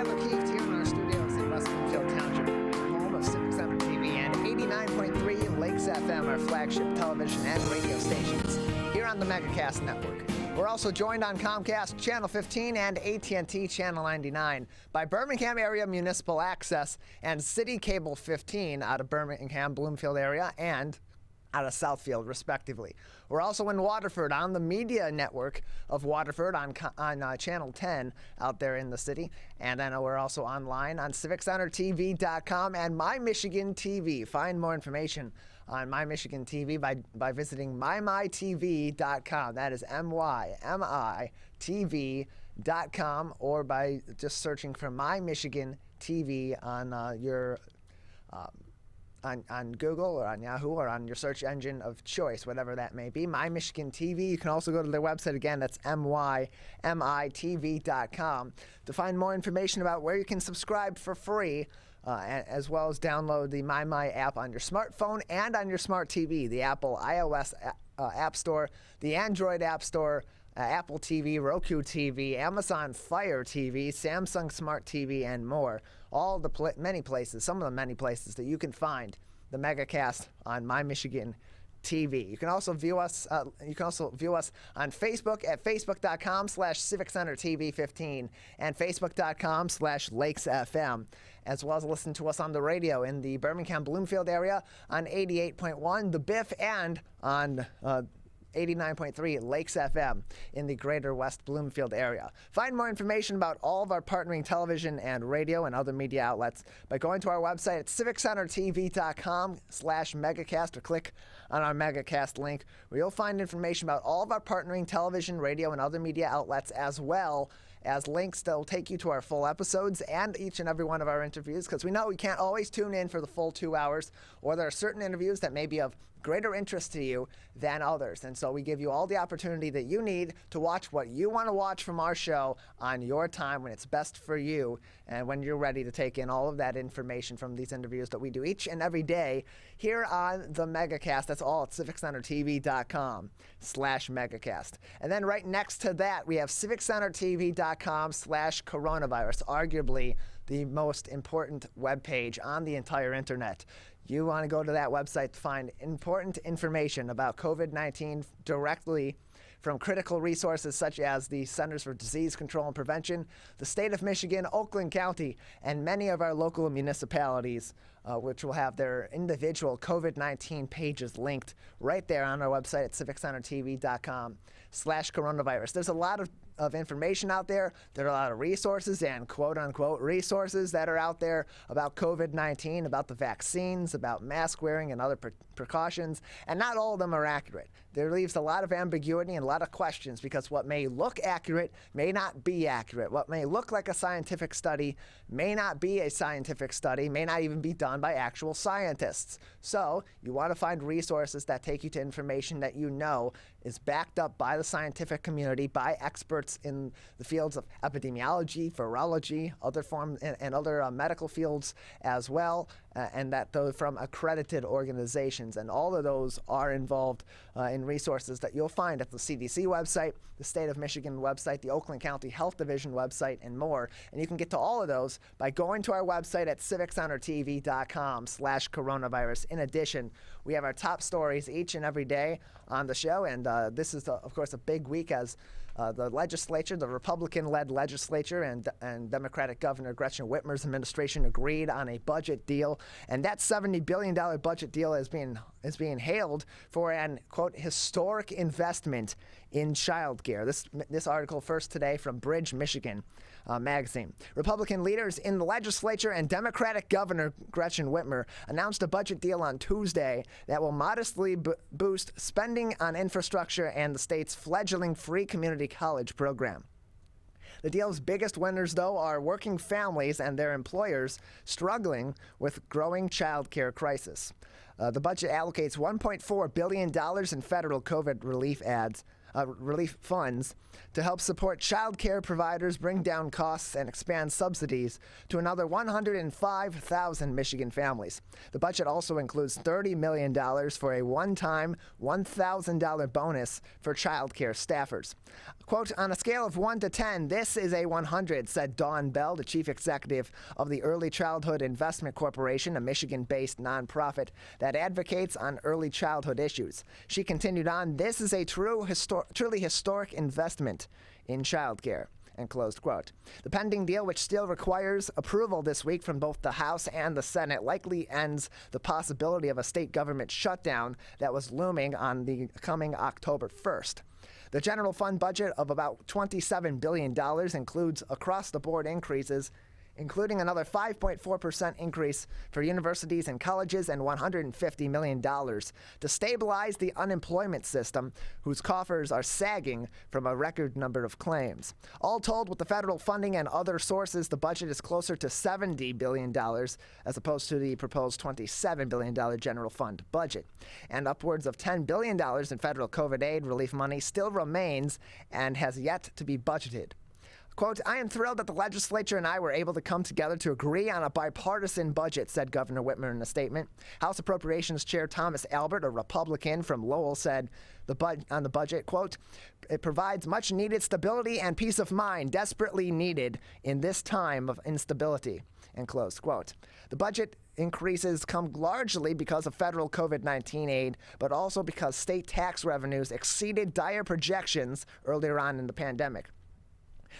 Tyler Keefe here in our studios in West Bloomfield Township, home of Civic Center TV and 89.3 Lakes FM, our flagship television and radio stations, here on the Megacast network. We're also joined on Comcast Channel 15 and AT&T Channel 99 by Birmingham Area Municipal Access and City Cable 15 out of Birmingham, Bloomfield area, and out of Southfield, respectively. We're also in Waterford on the media network of Waterford on Channel 10 out there in the city. And then we're also online on CivicCenterTV.com and MyMichigan TV. Find more information on MyMichigan TV by visiting MyMyTV.com. That is MyMiTV.com, or by just searching for MyMichigan TV on your on Google or on Yahoo or on your search engine of choice, whatever that may be. My Michigan TV. You can also go to their website again. That's MyMiTV.com to find more information about where you can subscribe for free, as well as download the My app on your smartphone and on your smart TV. The Apple iOS App Store, the Android App Store, Apple TV, Roku TV, Amazon Fire TV, Samsung Smart TV, and more. All the many places, some of the many places that you can find the Megacast on My Michigan TV. You can also view us. On Facebook at facebook.com/CivicCenterTV15 and facebook.com/LakesFM, as well as listen to us on the radio in the Birmingham Bloomfield area on 88.1 The Biff and on 89.3 Lakes FM in the greater West Bloomfield area. Find more information about all of our partnering television and radio and other media outlets by going to our website at CivicCenterTV.com/Megacast, or click on our Megacast link, where you'll find information about all of our partnering television, radio, and other media outlets, as well as links that will take you to our full episodes and each and every one of our interviews, because we know you can't always tune in for the full 2 hours, or there are certain interviews that may be of greater interest to you than others. And so we give you all the opportunity that you need to watch what you want to watch from our show on your time, when it's best for you and when you're ready to take in all of that information from these interviews that we do each and every day here on the Megacast. That's all at CivicCenterTV.com/Megacast. And then right next to that, we have CivicCenterTV.com/coronavirus, arguably the most important webpage on the entire internet. You want to go to that website to find important information about COVID-19 directly from critical resources such as the Centers for Disease Control and Prevention, the state of Michigan, Oakland County, and many of our local municipalities, which will have their individual COVID-19 pages linked right there on our website at CivicCenterTV.com/coronavirus. There's a lot of information out there. There are a lot of resources and quote-unquote resources that are out there about COVID-19, about the vaccines, about mask wearing and other precautions, and not all of them are accurate. There leaves a lot of ambiguity and a lot of questions, because what may look accurate may not be accurate. What may look like a scientific study may not be a scientific study, may not even be done by actual scientists. So you want to find resources that take you to information that you know is backed up by the scientific community, by experts in the fields of epidemiology, virology, other other medical fields as well, and that those from accredited organizations. And all of those are involved in resources that you'll find at the CDC website, the State of Michigan website, the Oakland County Health Division website, and more. And you can get to all of those by going to our website at CivicCenterTV.com/coronavirus. In addition, we have our top stories each and every day on the show, and this is, of course, a big week as the legislature, the Republican-led legislature, and Democratic Governor Gretchen Whitmer's administration agreed on a budget deal, and that $70 billion budget deal is being hailed for an, quote, historic investment in child care. This article first today from Bridge, Michigan magazine. Republican leaders in the legislature and Democratic Governor Gretchen Whitmer announced a budget deal on Tuesday that will modestly boost spending on infrastructure and the state's fledgling free community college program. The deal's biggest winners, though, are working families and their employers struggling with growing child care crisis. The budget allocates $1.4 billion in federal COVID relief relief funds to help support child care providers, bring down costs, and expand subsidies to another 105,000 Michigan families. The budget also includes $30 million for a one-time $1,000 bonus for child care staffers. Quote, on a scale of 1 to 10, this is a 100, said Dawn Bell, the chief executive of the Early Childhood Investment Corporation, a Michigan-based nonprofit that advocates on early childhood issues. She continued on, this is a truly historic investment in childcare. And closed quote. The pending deal, which still requires approval this week from both the House and the Senate, likely ends the possibility of a state government shutdown that was looming on the coming October 1st. The general fund budget of about $27 billion includes across-the-board increases, including another 5.4% increase for universities and colleges and $150 million to stabilize the unemployment system, whose coffers are sagging from a record number of claims. All told, with the federal funding and other sources, the budget is closer to $70 billion as opposed to the proposed $27 billion general fund budget. And upwards of $10 billion in federal COVID aid relief money still remains and has yet to be budgeted. Quote, I am thrilled that the legislature and I were able to come together to agree on a bipartisan budget, said Governor Whitmer in a statement. House Appropriations Chair Thomas Albert, a Republican from Lowell, said on the budget, quote, it provides much needed stability and peace of mind, desperately needed in this time of instability, and close quote. The budget increases come largely because of federal COVID-19 aid, but also because state tax revenues exceeded dire projections earlier on in the pandemic.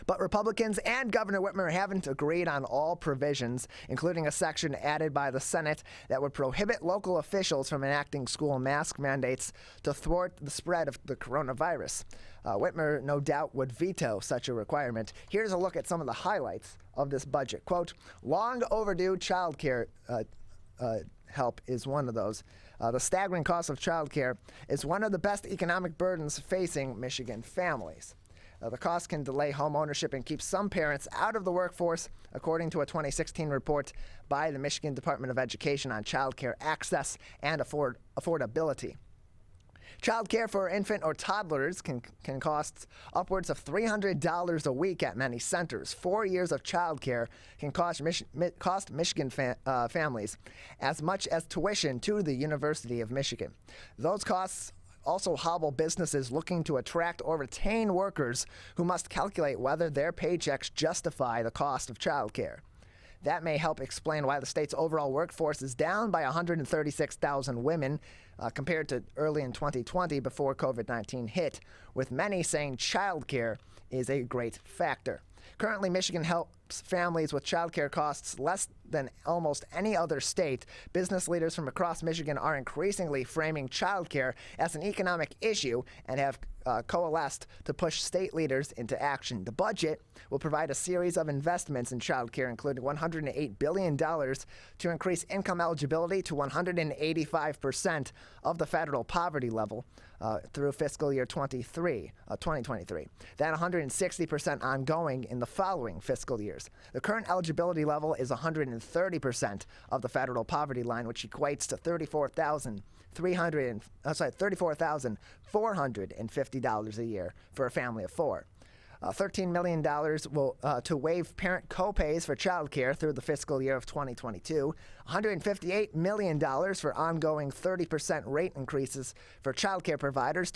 But Republicans and Governor Whitmer haven't agreed on all provisions, including a section added by the Senate that would prohibit local officials from enacting school mask mandates to thwart the spread of the coronavirus. Whitmer, no doubt, would veto such a requirement. Here's a look at some of the highlights of this budget. Quote, long overdue child care help is one of those. The staggering cost of child care is one of the best economic burdens facing Michigan families. The cost can delay home ownership and keep some parents out of the workforce, according to a 2016 report by the Michigan Department of Education on child care access and affordability. Child care for infant or toddlers can cost upwards of $300 a week at many centers. 4 years of child care can cost Michigan families as much as tuition to the University of Michigan. Those costs also hobble businesses looking to attract or retain workers who must calculate whether their paychecks justify the cost of childcare. That may help explain why the state's overall workforce is down by 136,000 women compared to early in 2020 before COVID-19 hit, with many saying childcare is a great factor. Currently, Michigan helps families with childcare costs less than almost any other state. Business leaders from across Michigan are increasingly framing childcare as an economic issue and have coalesced to push state leaders into action. The budget will provide a series of investments in childcare, including $108 billion to increase income eligibility to 185% of the federal poverty level through fiscal year 2023. Then 160% ongoing in the following fiscal years. The current eligibility level is 130% of the federal poverty line, which equates to $34,450 a year for a family of four. $13 million will to waive parent copays for child care through the fiscal year of 2022, $158 million for ongoing 30% rate increases for child care providers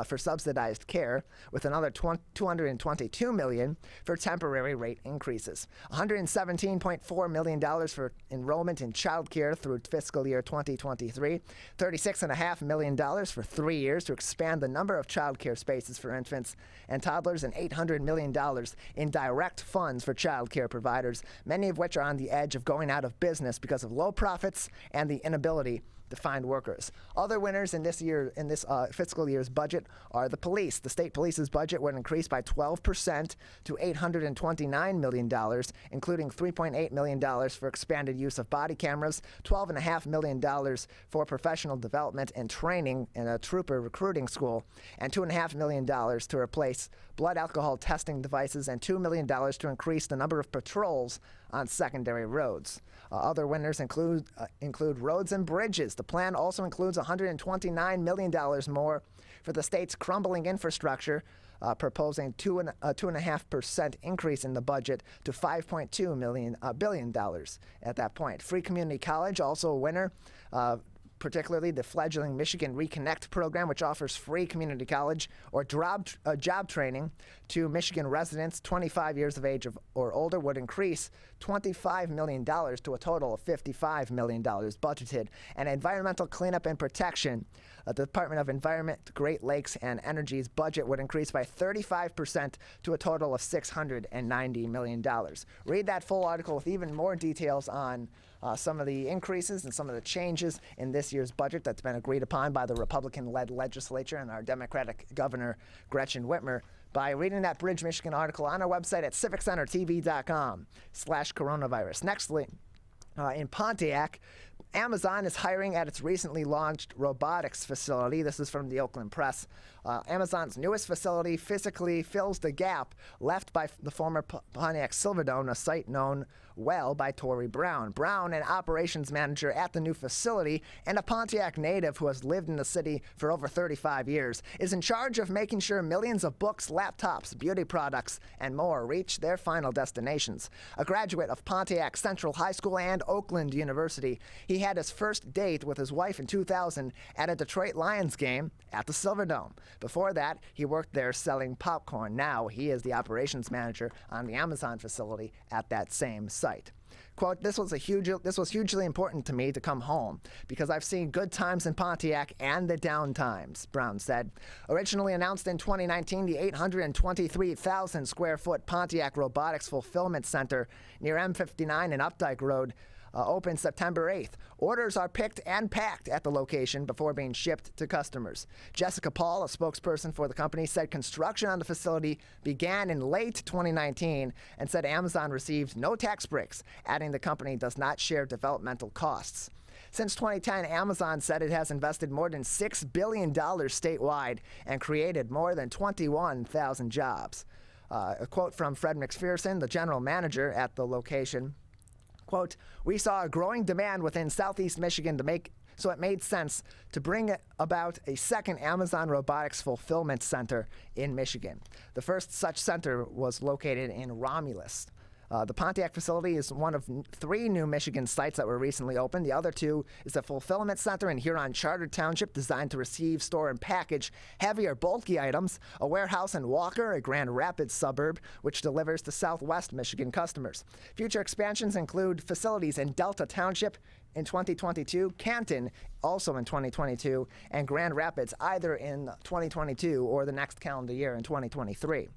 for subsidized care, with another $222 million for temporary rate increases, $117.4 million for enrollment in child care through fiscal year 2023, $36.5 million for 3 years to expand the number of child care spaces for infants and toddlers, and $800 million in direct funds for child care providers, many of which are on the edge of going out of business because of low profits and the inability to find workers. Other winners in this fiscal year's budget are the police. The state police's budget would increase by 12% to $829 million, including $3.8 million for expanded use of body cameras, $12.5 million for professional development and training in a trooper recruiting school, and $2.5 million to replace blood alcohol testing devices, and $2 million to increase the number of patrols on secondary roads. Other winners include roads and bridges. The plan also includes $129 million more for the state's crumbling infrastructure, proposing a 2.5% increase in the budget to $5.2 billion at that point. Free community college, also a winner, particularly the fledgling Michigan Reconnect program, which offers free community college or job training to Michigan residents 25 years of age or older, would increase $25 million to a total of $55 million budgeted. And environmental cleanup and protection, the Department of Environment, Great Lakes, and Energy's budget would increase by 35% to a total of $690 million. Read that full article with even more details on some of the increases and some of the changes in this year's budget that's been agreed upon by the Republican-led legislature and our Democratic Governor Gretchen Whitmer by reading that Bridge, Michigan article on our website at civiccentertv.com/coronavirus. Nextly, in Pontiac, Amazon is hiring at its recently launched robotics facility. This is from the Oakland Press. Amazon's newest facility physically fills the gap left by the former Pontiac Silverdome, a site known well by Tory Brown. Brown, an operations manager at the new facility and a Pontiac native who has lived in the city for over 35 years, is in charge of making sure millions of books, laptops, beauty products, and more reach their final destinations. A graduate of Pontiac Central High School and Oakland University, he had his first date with his wife in 2000 at a Detroit Lions game at the Silverdome. Before that, he worked there selling popcorn. Now he is the operations manager on the Amazon facility at that same site. Quote, this was hugely important to me to come home because I've seen good times in Pontiac and the down times, Brown said. Originally announced in 2019, the 823,000 square foot Pontiac Robotics Fulfillment Center near M59 and Updike Road opened September 8th. Orders are picked and packed at the location before being shipped to customers. Jessica Paul, a spokesperson for the company, said construction on the facility began in late 2019 and said Amazon received no tax breaks, adding the company does not share developmental costs. Since 2010, Amazon said it has invested more than $6 billion statewide and created more than 21,000 jobs. A quote from Fred McPherson, the general manager at the location. Quote, we saw a growing demand within Southeast Michigan so it made sense to bring about a second Amazon Robotics Fulfillment Center in Michigan. The first such center was located in Romulus. The Pontiac facility is one of 3 new Michigan sites that were recently opened. The other 2 is a fulfillment center in Huron Charter Township designed to receive, store, and package heavier, bulky items, a warehouse in Walker, a Grand Rapids suburb, which delivers to Southwest Michigan customers. Future expansions include facilities in Delta Township in 2022, Canton also in 2022, and Grand Rapids either in 2022 or the next calendar year in 2023.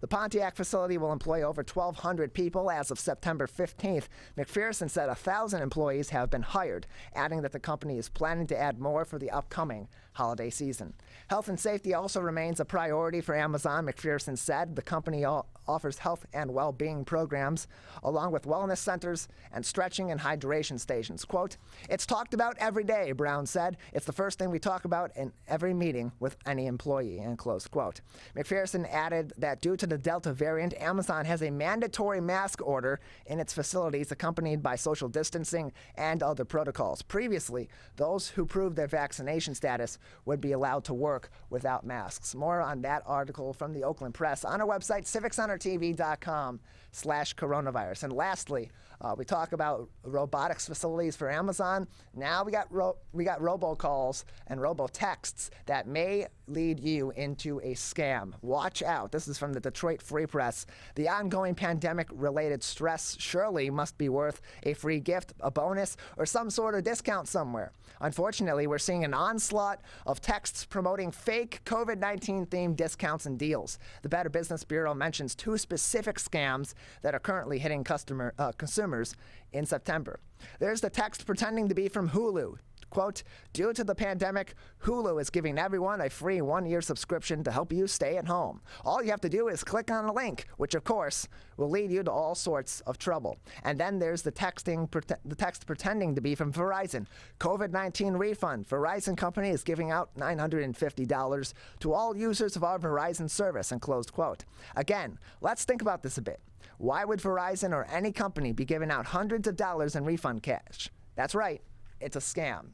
The Pontiac facility will employ over 1,200 people as of September 15th. McPherson said 1,000 employees have been hired, adding that the company is planning to add more for the upcoming holiday season. Health and safety also remains a priority for Amazon, McPherson said. The company offers health and well-being programs, along with wellness centers and stretching and hydration stations. Quote, it's talked about every day, Brown said. It's the first thing we talk about in every meeting with any employee, end close quote. McPherson added that due to the Delta variant, Amazon has a mandatory mask order in its facilities accompanied by social distancing and other protocols. Previously, those who proved their vaccination status would be allowed to work without masks. More on that article from the Oakland Press on our website, civiccentertv.com/coronavirus. And lastly, we talk about robotics facilities for Amazon. Now we got robocalls and robotexts that may lead you into a scam. Watch out. This is from the Detroit Free Press. The ongoing pandemic-related stress surely must be worth a free gift, a bonus, or some sort of discount somewhere. Unfortunately, we're seeing an onslaught of texts promoting fake COVID-19 themed discounts and deals. The Better Business Bureau mentions 2 specific scams that are currently hitting consumers in September. There's the text pretending to be from Hulu. Quote, due to the pandemic, Hulu is giving everyone a free 1-year subscription to help you stay at home. All you have to do is click on a link, which of course will lead you to all sorts of trouble. And then there's the text pretending to be from Verizon. COVID-19 refund. Verizon company is giving out $950 to all users of our Verizon service, and closed quote. Again, let's think about this a bit. Why would Verizon or any company be giving out hundreds of dollars in refund cash? That's right. It's a scam.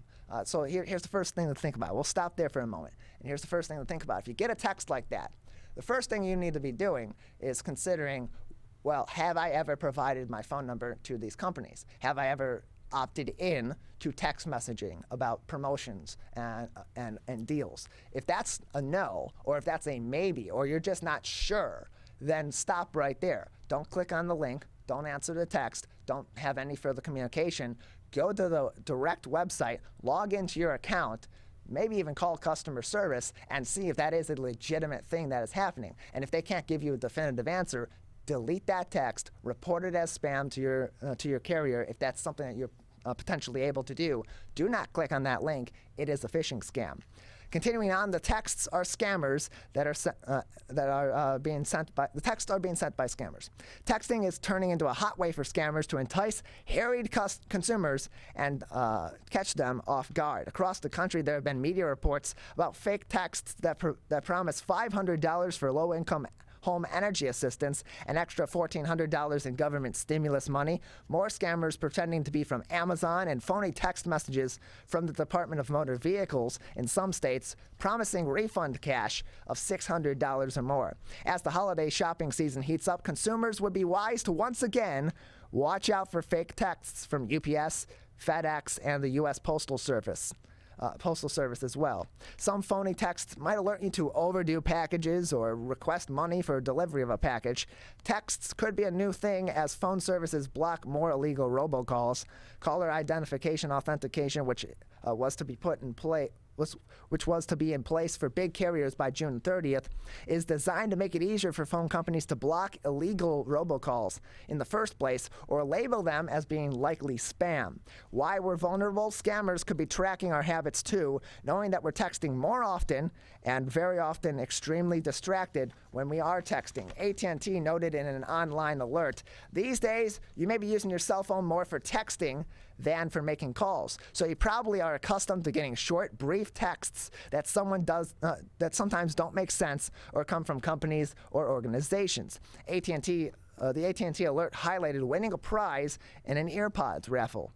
So here's the first thing to think about. We'll stop there for a moment. And here's the first thing to think about. If you get a text like that, the first thing you need to be doing is considering, well, have I ever provided my phone number to these companies? Have I ever opted in to text messaging about promotions and deals? If that's a no, or if that's a maybe, or you're just not sure, then stop right there. Don't click on the link. Don't answer the text. Don't have any further communication. Go to the direct website, log into your account, maybe even call customer service and see if that is a legitimate thing that is happening. And if they can't give you a definitive answer, delete that text, report it as spam to your carrier if that's something that you're potentially able to do. Do not click on that link. It is a phishing scam. Continuing on, the texts are scammers being sent by scammers. Texting is turning into a hot way for scammers to entice harried consumers and catch them off guard. Across the country, there have been media reports about fake texts that promise $500 for low-income home energy assistance, an extra $1,400 in government stimulus money, more scammers pretending to be from Amazon, and phony text messages from the Department of Motor Vehicles in some states promising refund cash of $600 or more. As the holiday shopping season heats up, consumers would be wise to once again watch out for fake texts from UPS, FedEx, and the U.S. Postal Service as well. Some phony texts might alert you to overdue packages or request money for delivery of a package. Texts could be a new thing as phone services block more illegal robocalls. Caller identification authentication, which was to be in place for big carriers by June 30th, is designed to make it easier for phone companies to block illegal robocalls in the first place or label them as being likely spam. Why we're vulnerable? Scammers could be tracking our habits too, knowing that we're texting more often and very often extremely distracted when we are texting. AT&T noted in an online alert, these days you may be using your cell phone more for texting than for making calls. So you probably are accustomed to getting short, brief texts that that sometimes don't make sense or come from companies or organizations. The AT&T alert highlighted winning a prize in an EarPods raffle.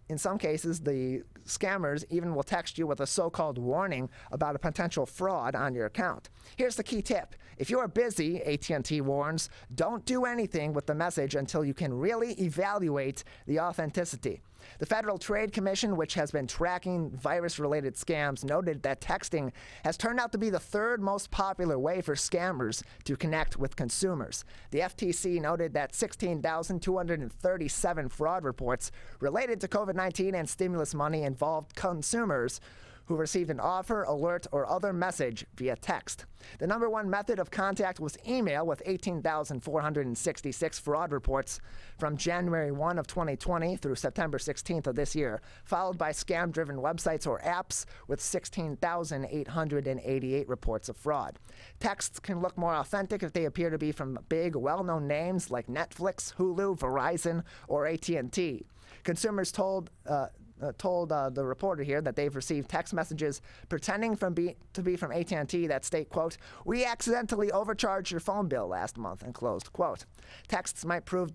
In some cases, the scammers even will text you with a so-called warning about a potential fraud on your account. Here's the key tip. If you are busy, AT&T warns, don't do anything with the message until you can really evaluate the authenticity. The Federal Trade Commission, which has been tracking virus-related scams, noted that texting has turned out to be the third most popular way for scammers to connect with consumers. The FTC noted that 16,237 fraud reports related to COVID-19 and stimulus money involved consumers who received an offer, alert, or other message via text. The number one method of contact was email, with 18,466 fraud reports from January 1 of 2020 through September 16th of this year, followed by scam-driven websites or apps with 16,888 reports of fraud. Texts can look more authentic if they appear to be from big, well-known names like Netflix, Hulu, Verizon, or AT&T. Consumers told the reporter here that they've received text messages pretending to be from AT&T that state, quote, "We accidentally overcharged your phone bill last month," and closed quote. Texts might prove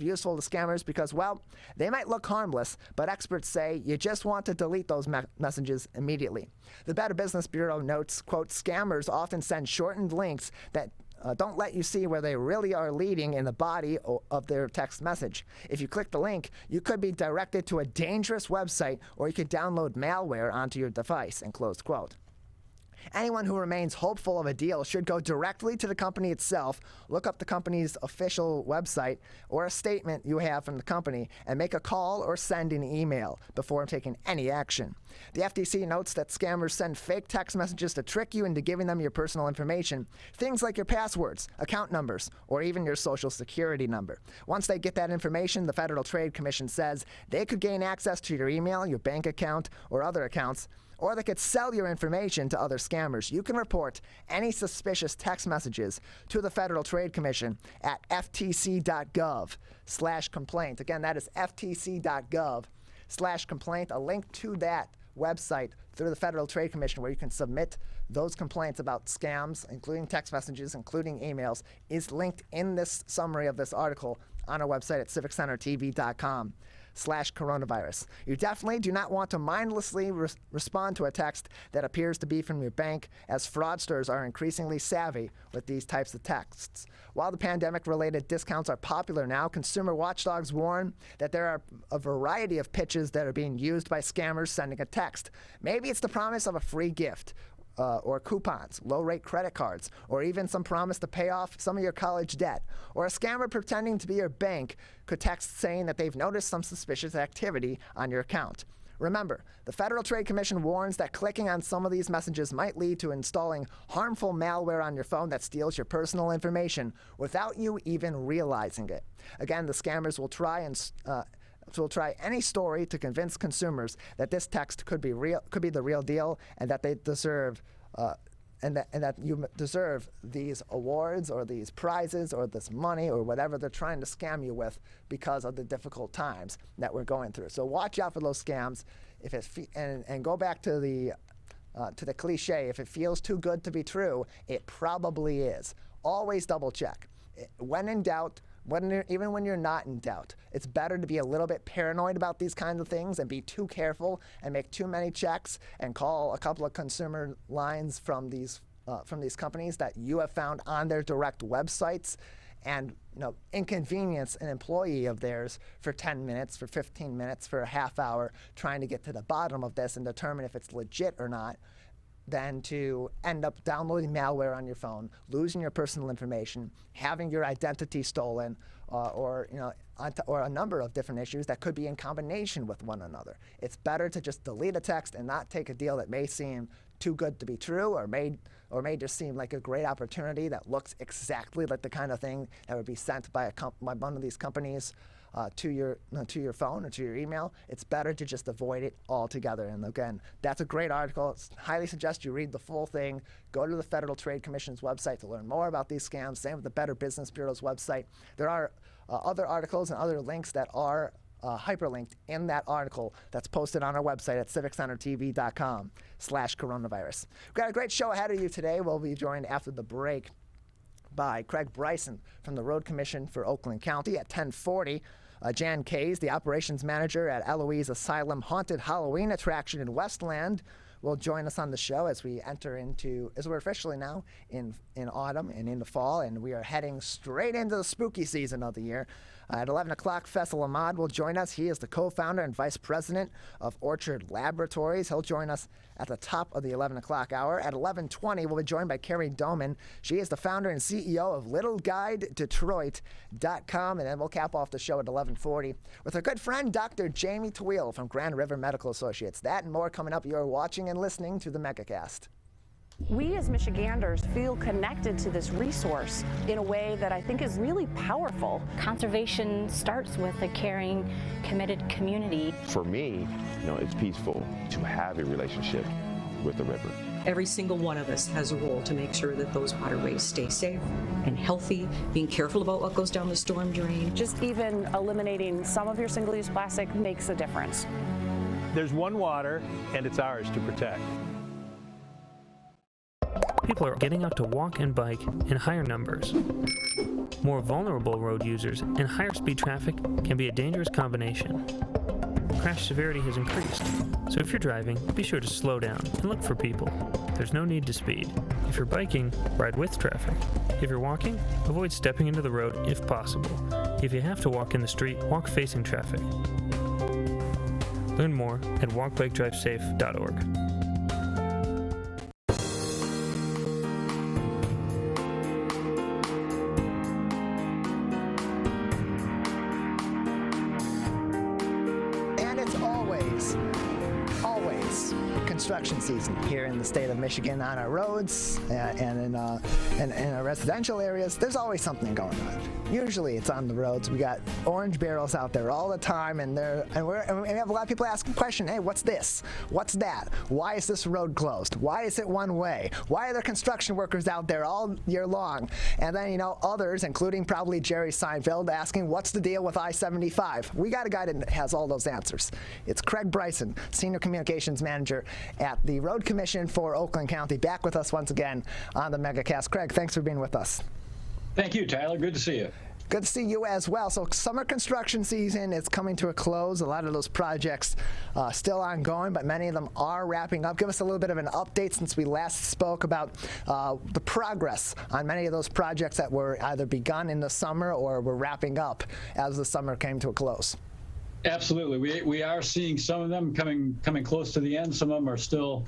useful to scammers because, well, they might look harmless, but experts say you just want to delete those messages immediately. The Better Business Bureau notes, quote, "Scammers often send shortened links that don't let you see where they really are leading in the body of their text message. If you click the link, you could be directed to a dangerous website, or you could download malware onto your device," and close quote. Anyone who remains hopeful of a deal should go directly to the company itself, look up the company's official website or a statement you have from the company, and make a call or send an email before taking any action. The FTC notes that scammers send fake text messages to trick you into giving them your personal information, things like your passwords, account numbers, or even your social security number. Once they get that information, the Federal Trade Commission says they could gain access to your email, your bank account, or other accounts, or they could sell your information to other scammers. You can report any suspicious text messages to the Federal Trade Commission at ftc.gov/complaint. Again, that is ftc.gov/complaint. A link to that website through the Federal Trade Commission where you can submit those complaints about scams, including text messages, including emails, is linked in this summary of this article on our website at civiccentertv.com. faculties.gov/coronavirus. You definitely do not want to mindlessly respond to a text that appears to be from your bank, as fraudsters are increasingly savvy with these types of texts. While the pandemic-related discounts are popular now, consumer watchdogs warn that there are a variety of pitches that are being used by scammers sending a text. Maybe it's the promise of a free gift, or coupons, low-rate credit cards, or even some promise to pay off some of your college debt. Or a scammer pretending to be your bank could text saying that they've noticed some suspicious activity on your account. Remember, the Federal Trade Commission warns that clicking on some of these messages might lead to installing harmful malware on your phone that steals your personal information without you even realizing it. Again, the scammers will try any story to convince consumers that this text could be the real deal, and that they deserve and that you deserve these awards or these prizes or this money or whatever they're trying to scam you with because of the difficult times that we're going through. So watch out for those scams. And go back to the cliche. If it feels too good to be true, it probably is. Always double check. When in doubt. Even when you're not in doubt, it's better to be a little bit paranoid about these kinds of things and be too careful and make too many checks and call a couple of consumer lines from these companies that you have found on their direct websites, and inconvenience an employee of theirs for 10 minutes, for 15 minutes, for a half hour, trying to get to the bottom of this and determine if it's legit or not, than to end up downloading malware on your phone, losing your personal information, having your identity stolen, or a number of different issues that could be in combination with one another. It's better to just delete a text and not take a deal that may seem too good to be true, or may just seem like a great opportunity that looks exactly like the kind of thing that would be sent by one of these companies to your phone or to your email. It's better to just avoid it altogether. And again, that's a great article. Highly suggest you read the full thing. Go to the Federal Trade Commission's website to learn more about these scams. Same with the Better Business Bureau's website. There are other articles and other links that are hyperlinked in that article that's posted on our website at civiccentertv.com/coronavirus. We've got a great show ahead of you today. We'll be joined after the break by Craig Bryson from the Road Commission for Oakland County at 10:40. Jan Kays, the operations manager at Eloise Asylum Haunted Halloween attraction in Westland, will join us on the show as we're officially now in autumn and into fall, and we are heading straight into the spooky season of the year. At 11 o'clock, Faisal Ahmad will join us. He is the co-founder and vice president of Orchard Laboratories. He'll join us at the top of the 11 o'clock hour. At 11:20, we'll be joined by Kerry Doman. She is the founder and CEO of LittleGuide Detroit.com. And then we'll cap off the show at 11:40 with our good friend, Dr. Jamie Tawil from Grand River Medical Associates. That and more coming up. You're watching and listening to the Megacast. We as Michiganders feel connected to this resource in a way that I think is really powerful. Conservation starts with a caring, committed community. For me, it's peaceful to have a relationship with the river. Every single one of us has a role to make sure that those waterways stay safe and healthy, being careful about what goes down the storm drain. Just even eliminating some of your single-use plastic makes a difference. There's one water, and it's ours to protect. People are getting out to walk and bike in higher numbers. More vulnerable road users and higher speed traffic can be a dangerous combination. Crash severity has increased, so if you're driving, be sure to slow down and look for people. There's no need to speed. If you're biking, ride with traffic. If you're walking, avoid stepping into the road if possible. If you have to walk in the street, walk facing traffic. Learn more at walkbikedrivesafe.org. Construction season here in the state of Michigan on our roads and in our residential areas. There's always something going on. Usually it's on the roads. We got orange barrels out there all the time, and we have a lot of people asking the question, hey, what's this? What's that? Why is this road closed? Why is it one way? Why are there construction workers out there all year long? And then, others, including probably Jerry Seinfeld, asking, what's the deal with I-75? We got a guy that has all those answers. It's Craig Bryson, Senior Communications Manager at the Road Commission for Oakland County, back with us once again on the Megacast. Craig, thanks for being with us. Thank you, Tyler. Good to see you. Good to see you as well. So summer construction season is coming to a close. A lot of those projects still ongoing, but many of them are wrapping up. Give us a little bit of an update since we last spoke about the progress on many of those projects that were either begun in the summer or were wrapping up as the summer came to a close. Absolutely. We are seeing some of them coming close to the end. Some of them are still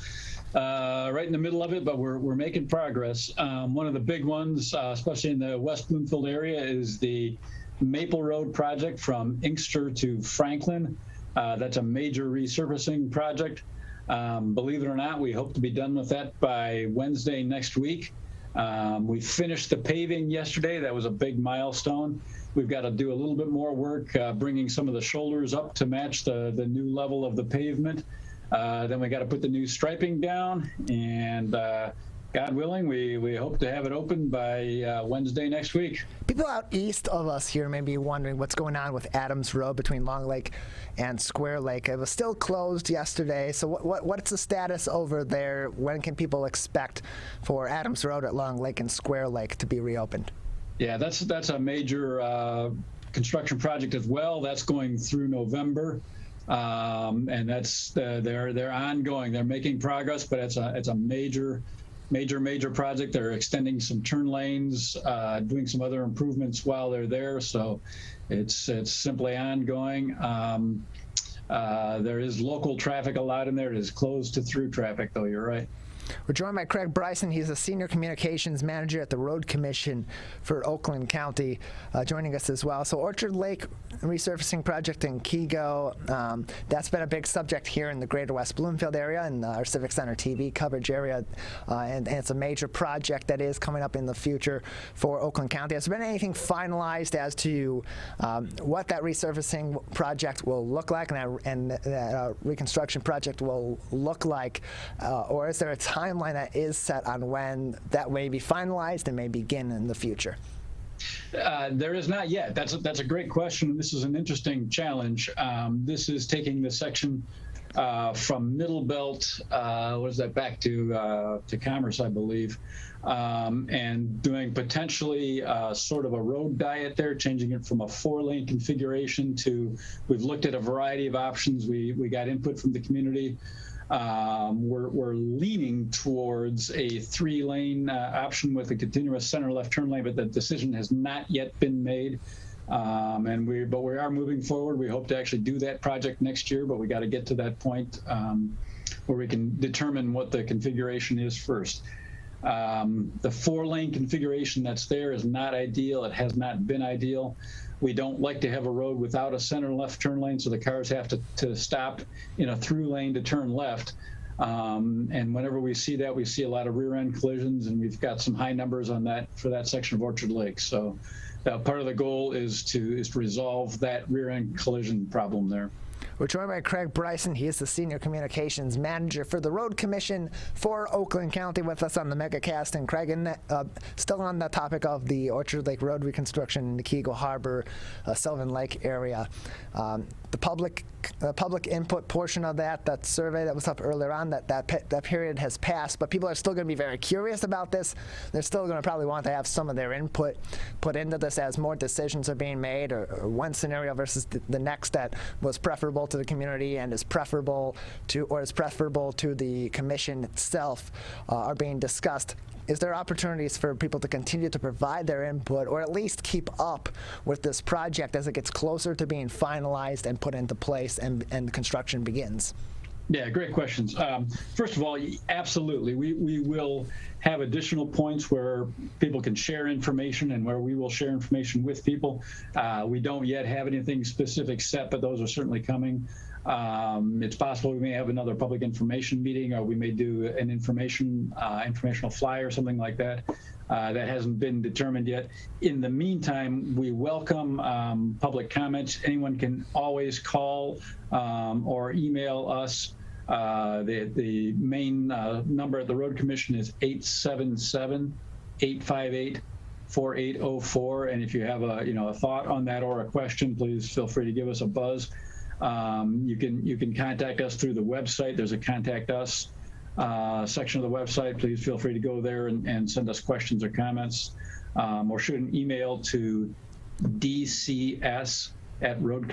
right in the middle of it, but we're making progress. One of the big ones, especially in the West Bloomfield area, is the Maple Road project from Inkster to Franklin. That's a major resurfacing project. Believe it or not, we hope to be done with that by Wednesday next week. We finished the paving yesterday. That was a big milestone. We've got to do a little bit more work, bringing some of the shoulders up to match the new level of the pavement. Then we got to put the new striping down, and God willing, we hope to have it open by Wednesday next week. People out east of us here may be wondering what's going on with Adams Road between Long Lake and Square Lake. It was still closed yesterday, so what's the status over there? When can people expect for Adams Road at Long Lake and Square Lake to be reopened? Yeah, that's a major construction project as well. That's going through November, and that's they're ongoing. They're making progress, but it's a major project. They're extending some turn lanes, doing some other improvements while they're there. So it's simply ongoing. There is local traffic allowed in there. It is closed to through traffic, though. You're right. We're joined by Craig Bryson. He's a Senior Communications Manager at the Road Commission for Oakland County, joining us as well. So Orchard Lake resurfacing project in Kego, that's been a big subject here in the greater West Bloomfield area and our Civic Center TV coverage area, and it's a major project that is coming up in the future for Oakland County. Has there been anything finalized as to what that resurfacing project will look like and that reconstruction project will look like, or is there a timeline that is set on when that may be finalized and may begin in the future? There is not yet. That's a great question. This is an interesting challenge. This is taking the section from Middle Belt, what is that, back to Commerce, I believe, and doing potentially sort of a road diet there, changing it from a 4-lane configuration to, we've looked at a variety of options. We got input from the community. We're leaning towards a 3-lane option with a continuous center left turn lane, but the decision has not yet been made. But we are moving forward. We hope to actually do that project next year, but we got to get to that point where we can determine what the configuration is first. The 4-lane configuration that's there is not ideal. It has not been ideal. We don't like to have a road without a center left turn lane, so the cars have to stop in a through lane to turn left. And whenever we see that, we see a lot of rear end collisions, and we've got some high numbers on that for that section of Orchard Lake. So part of the goal is to resolve that rear end collision problem there. We're joined by Craig Bryson. He is the Senior Communications Manager for the Road Commission for Oakland County, with us on the Megacast. And Craig, still on the topic of the Orchard Lake Road reconstruction in the Kego Harbor, Sylvan Lake area. The public input portion of that survey that was up earlier on, that period has passed, but people are still going to be very curious about this. They're still going to probably want to have some of their input put into this as more decisions are being made, or one scenario versus the next that was preferable to the community and is preferable to the commission itself are being discussed. Is there opportunities for people to continue to provide their input, or at least keep up with this project as it gets closer to being finalized and put into place and the construction begins? Yeah, great questions. First of all, absolutely. We will have additional points where people can share information and where we will share information with people. We don't yet have anything specific set, but those are certainly coming. It's possible we may have another public information meeting, or we may do an informational flyer or something like that. That hasn't been determined yet. In the meantime, we welcome public comments. Anyone can always call or email us. The main number at the Road Commission is 877-858-4804. And if you have a thought on that or a question, please feel free to give us a buzz. You can contact us through the website. There's a contact us section of the website. Please feel free to go there and send us questions or comments, or shoot an email to DCS at rcoc.org.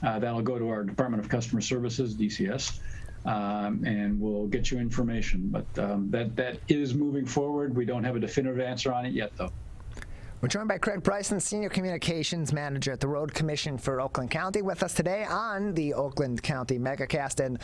That'll go to our Department of Customer Services, DCS, and we'll get you information. But that is moving forward. We don't have a definitive answer on it yet, though. We're joined by Craig Bryson, Senior Communications Manager at the Road Commission for Oakland County, with us today on the Oakland County Megacast. And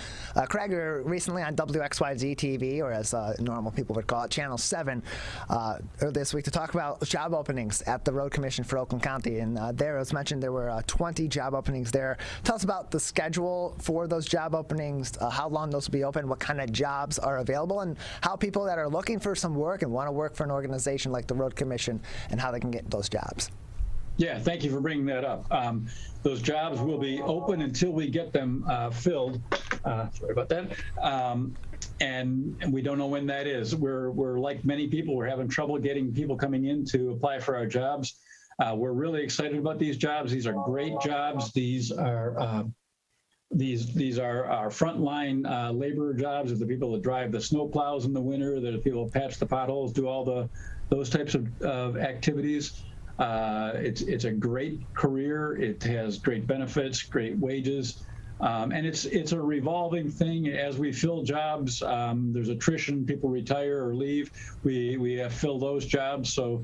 Craig, you were recently on WXYZ TV, or as normal people would call it, Channel 7, earlier this week to talk about job openings at the Road Commission for Oakland County. And there, as mentioned, there were 20 job openings there. Tell us about the schedule for those job openings, how long those will be open, what kind of jobs are available, and how people that are looking for some work and want to work for an organization like the Road Commission, and how they can get those jobs. Yeah, thank you for bringing that up. Those jobs will be open until we get them filled. Sorry about that. And we don't know when that is. We're like many people, we're having trouble getting people coming in to apply for our jobs. We're really excited about these jobs. These are great jobs. These are our frontline labor jobs, of the people that drive the snow plows in the winter, the people that patch the potholes, do all those types of activities. It's a great career. It has great benefits, great wages, and it's a revolving thing. As we fill jobs, there's attrition, people retire or leave. We have filled those jobs, so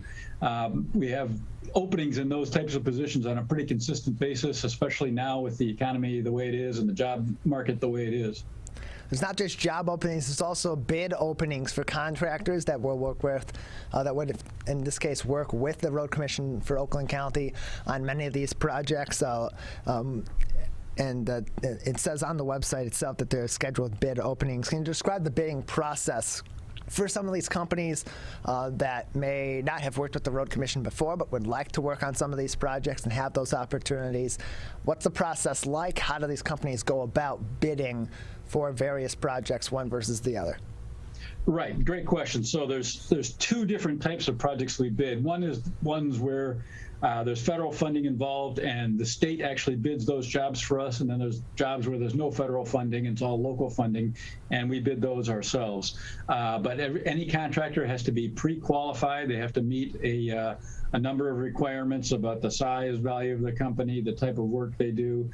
we have openings in those types of positions on a pretty consistent basis, especially now with the economy the way it is and the job market the way it is. There's not just job openings, there's also bid openings for contractors that we'll work with, that would, in this case, work with the Road Commission for Oakland County on many of these projects. It says on the website itself that there are scheduled bid openings. Can you describe the bidding process for some of these companies that may not have worked with the Road Commission before but would like to work on some of these projects and have those opportunities? What's the process like? How do these companies go about bidding for various projects, one versus the other? Right, great question. So there's two different types of projects we bid. One is ones where there's federal funding involved and the state actually bids those jobs for us, and then there's jobs where there's no federal funding, it's all local funding, and we bid those ourselves. But any contractor has to be pre-qualified. They have to meet a number of requirements about the size, value of the company, the type of work they do.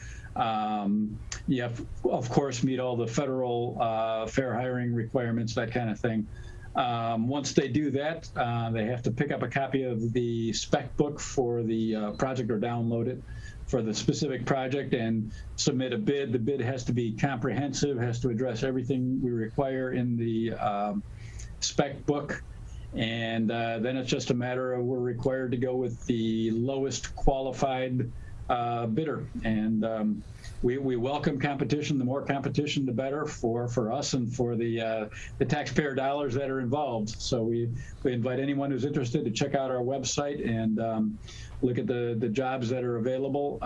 You have, of course, meet all the federal fair hiring requirements, that kind of thing. Once they do that, they have to pick up a copy of the spec book for the project or download it for the specific project and submit a bid. The bid has to be comprehensive, has to address everything we require in the spec book. And then it's just a matter of we're required to go with the lowest qualified bidder. And we welcome competition. The more competition, the better for us and for the taxpayer dollars that are involved. So we invite anyone who's interested to check out our website and look at the jobs that are available.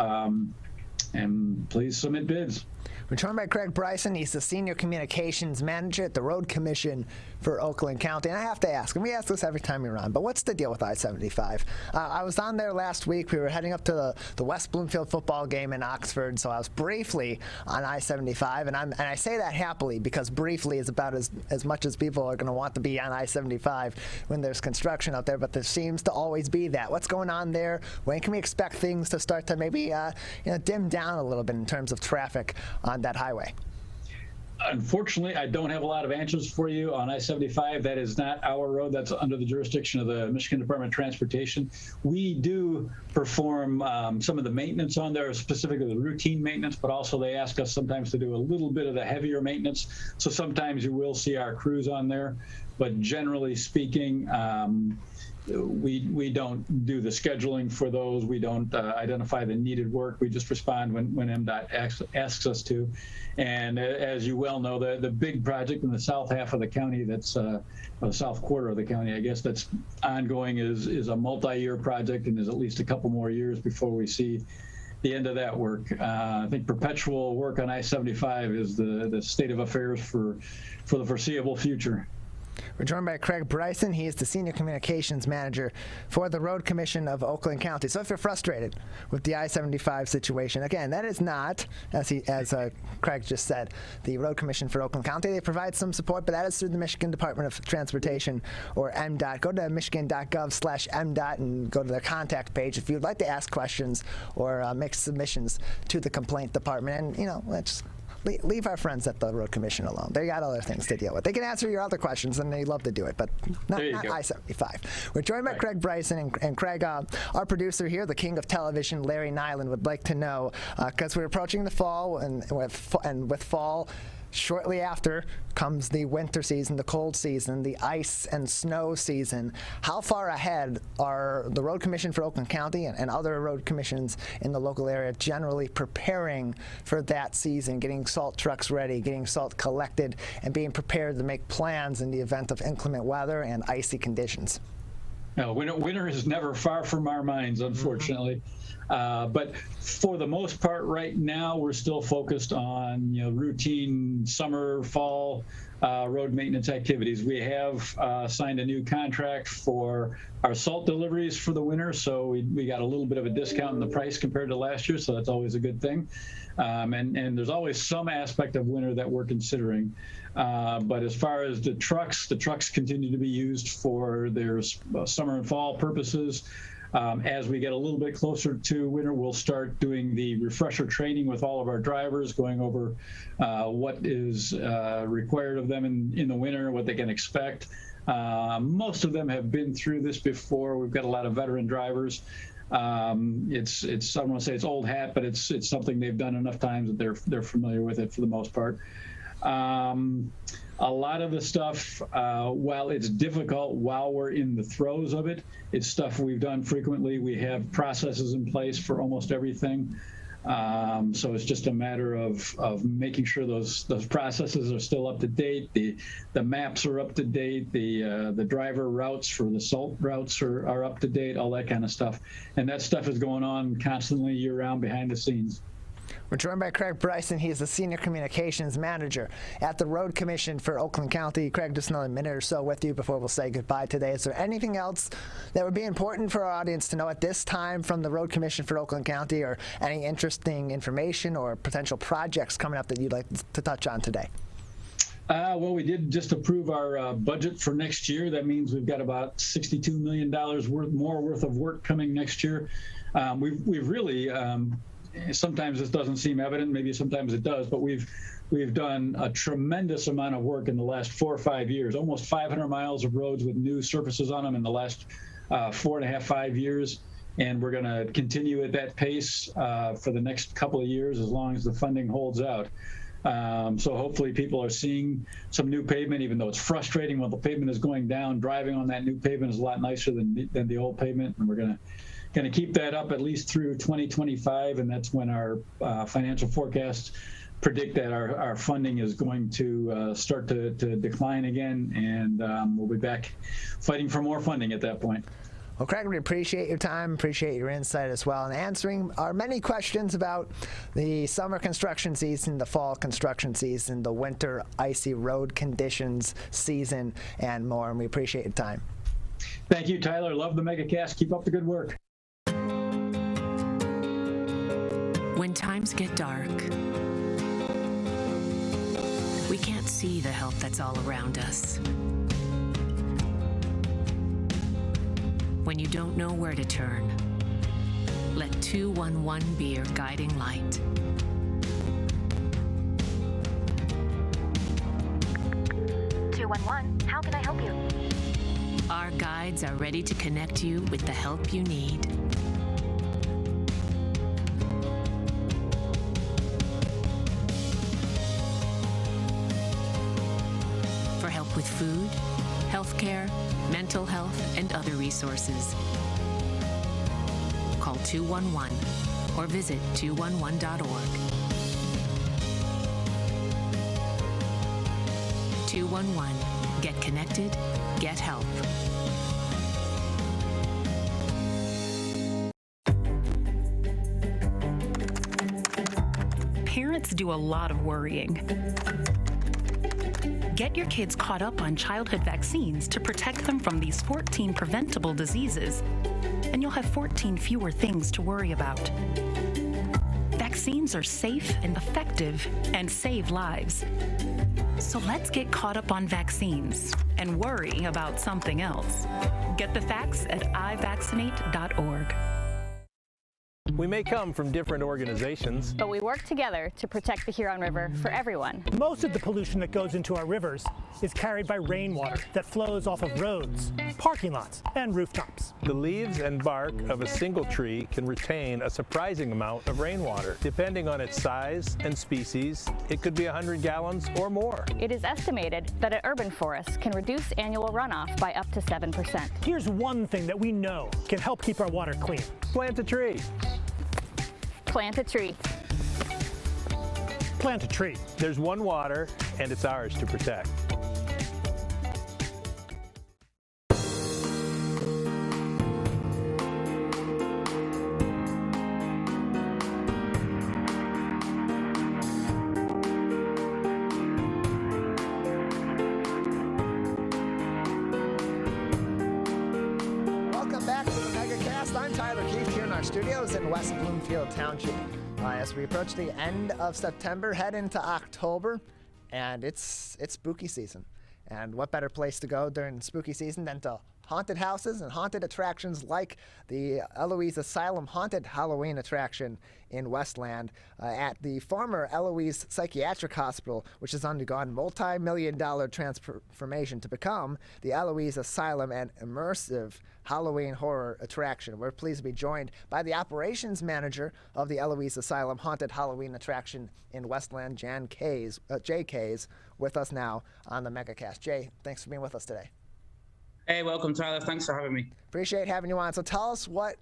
And please submit bids. We're joined by Craig Bryson. He's the Senior Communications Manager at the Road Commission for Oakland County. And I have to ask, and we ask this every time you're on, but what's the deal with I-75? I was on there last week. We were heading up to the West Bloomfield football game in Oxford, so I was briefly on I-75, and I say that happily because briefly is about as much as people are going to want to be on I-75 when there's construction out there, but there seems to always be that. What's going on there? When can we expect things to start to maybe dim down a little bit in terms of traffic on that highway? Unfortunately, I don't have a lot of answers for you on I-75. That is not our road. That's under the jurisdiction of the Michigan Department of Transportation. We do perform some of the maintenance on there, specifically the routine maintenance, but also they ask us sometimes to do a little bit of the heavier maintenance. So sometimes you will see our crews on there, but generally speaking, we don't do the scheduling for those. We don't identify the needed work. We just respond when MDOT asks us to. And as you well know, the big project in the south half of the county, that's the south quarter of the county, I guess, that's ongoing is a multi-year project and is at least a couple more years before we see the end of that work. I think perpetual work on I-75 is the state of affairs for the foreseeable future. We're joined by Craig Bryson. He is the Senior Communications Manager for the Road Commission of Oakland County. So if you're frustrated with the I-75 situation, again, that is not, as Craig just said, the Road Commission for Oakland County. They provide some support, but that is through the Michigan Department of Transportation, or MDOT. Go to michigan.gov/MDOT and go to the contact page if you'd like to ask questions or make submissions to the complaint department. And, let's leave our friends at the Road Commission alone. They got other things to deal with. They can answer your other questions, and they love to do it, but not I-75. We're joined by Craig Bryson, and Craig, our producer here, the king of television, Larry Nyland, would like to know, because we're approaching the fall, and with fall, shortly after comes the winter season, the cold season, the ice and snow season. How far ahead are the Road Commission for Oakland County and other road commissions in the local area generally preparing for that season, getting salt trucks ready, getting salt collected, and being prepared to make plans in the event of inclement weather and icy conditions? No, winter is never far from our minds, unfortunately. But for the most part, right now, we're still focused on routine summer, fall road maintenance activities. We have signed a new contract for our salt deliveries for the winter, so we got a little bit of a discount in the price compared to last year, so that's always a good thing. And there's always some aspect of winter that we're considering. But as far as the trucks continue to be used for their summer and fall purposes. As we get a little bit closer to winter, we'll start doing the refresher training with all of our drivers, going over what is required of them in the winter, what they can expect. Most of them have been through this before. We've got a lot of veteran drivers. It's I don't want to say it's old hat, but it's something they've done enough times that they're familiar with it for the most part. A lot of the stuff, while it's difficult while we're in the throes of it, it's stuff we've done frequently. We have processes in place for almost everything. So it's just a matter of making sure those processes are still up to date. The maps are up to date. The driver routes for the salt routes are up to date, all that kind of stuff. And that stuff is going on constantly year-round behind the scenes. We're joined by Craig Bryson. He is the Senior Communications Manager at the Road Commission for Oakland County. Craig, just another minute or so with you before we'll say goodbye today. Is there anything else that would be important for our audience to know at this time from the Road Commission for Oakland County, or any interesting information or potential projects coming up that you'd like to touch on today? Well, we did just approve our budget for next year. That means we've got about $62 million worth of work coming next year. We've really... sometimes this doesn't seem evident, maybe sometimes it does, but we've done a tremendous amount of work in the last 4 or 5 years, almost 500 miles of roads with new surfaces on them in the last 4.5, 5 years. And we're going to continue at that pace for the next couple of years as long as the funding holds out. So hopefully people are seeing some new pavement, even though it's frustrating when the pavement is going down. Driving on that new pavement is a lot nicer than the old pavement, and we're going to keep that up at least through 2025, and that's when our financial forecasts predict that our funding is going to start to decline again, and we'll be back fighting for more funding at that point. Well, Craig, we appreciate your time, appreciate your insight as well, and answering our many questions about the summer construction season, the fall construction season, the winter icy road conditions season, and more, and we appreciate your time. Thank you, Tyler. Love the Megacast. Keep up the good work. When times get dark, we can't see the help that's all around us. When you don't know where to turn, let 211 be your guiding light. How can I help you? Our guides are ready to connect you with the help you need. For help with food, healthcare, mental health, and other resources, call 211 or visit 211.org. 211. Get connected, get help. Parents do a lot of worrying. Get your kids caught up on childhood vaccines to protect them from these 14 preventable diseases, and you'll have 14 fewer things to worry about. Vaccines are safe and effective and save lives. So let's get caught up on vaccines and worry about something else. Get the facts at ivaccinate.org. We may come from different organizations, But we work together to protect the Huron River for everyone. Most of the pollution that goes into our rivers is carried by rainwater that flows off of roads, parking lots, and rooftops. the leaves and bark of a single tree can retain a surprising amount of rainwater. Depending on its size and species, it could be 100 gallons or more. It is estimated that an urban forest can reduce annual runoff by up to 7%. Here's one thing that we know can help keep our water clean. Plant a tree. Plant a tree. Plant a tree. There's one water, and it's ours to protect. Welcome back to the Megacast. I'm Tyler Keith here in our studios in West Bloomfield Township. As we approach the end of September, head into October, and it's spooky season. And what better place to go during spooky season than to haunted houses and haunted attractions like the Eloise Asylum haunted Halloween attraction in Westland at the former Eloise Psychiatric Hospital, which has undergone multi-million-dollar transformation to become the Eloise Asylum, an immersive Halloween horror attraction. We're pleased to be joined by the operations manager of the Eloise Asylum haunted Halloween attraction in Westland, Jay Kays, with us now on the Megacast. Jay, thanks for being with us today. Hey, welcome, Tyler. Thanks for having me. Appreciate having you on. So tell us what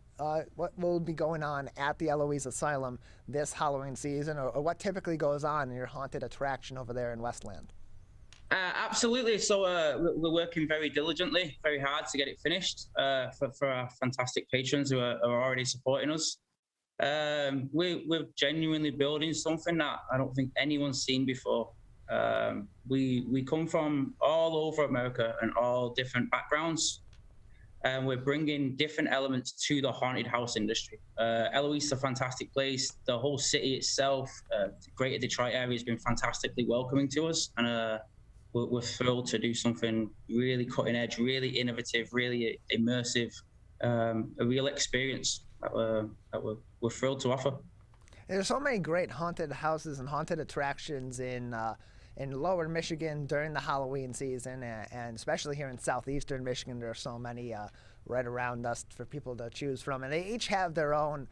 will be going on at the Eloise Asylum this Halloween season, or what typically goes on in your haunted attraction over there in Westland. Absolutely. So we're working very diligently, very hard to get it finished for our fantastic patrons who are already supporting us. We're genuinely building something that I don't think anyone's seen before. We come from all over America and all different backgrounds, and we're bringing different elements to the haunted house industry. Eloise is a fantastic place. The whole city itself, the greater Detroit area, has been fantastically welcoming to us, and we're thrilled to do something really cutting edge, really innovative, really immersive, a real experience that we're thrilled to offer. There's so many great haunted houses and haunted attractions in Lower Michigan during the Halloween season, and especially here in southeastern Michigan, there are so many right around us for people to choose from, and they each have their own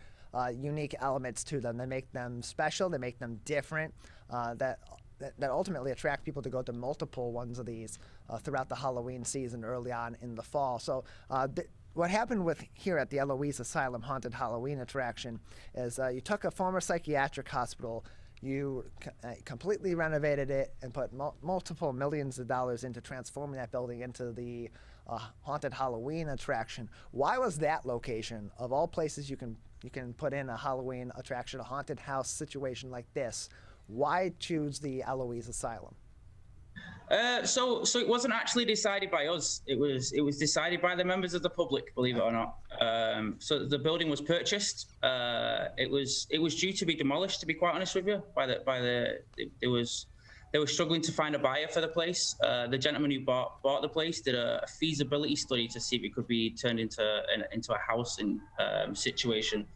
unique elements to them. They make them special, they make them different, that ultimately attract people to go to multiple ones of these throughout the Halloween season early on in the fall. So what happened here at the Eloise Asylum haunted Halloween attraction is you took a former psychiatric hospital, you completely renovated it and put multiple millions of dollars into transforming that building into the haunted Halloween attraction. Why was that location, of all places you can put in a Halloween attraction, a haunted house situation like this, why choose the Eloise Asylum? So it wasn't actually decided by us. It was decided by the members of the public, believe it or not. So the building was purchased. It was due to be demolished, to be quite honest with you. They were struggling to find a buyer for the place. The gentleman who bought the place did a feasibility study to see if it could be turned into a housing situation.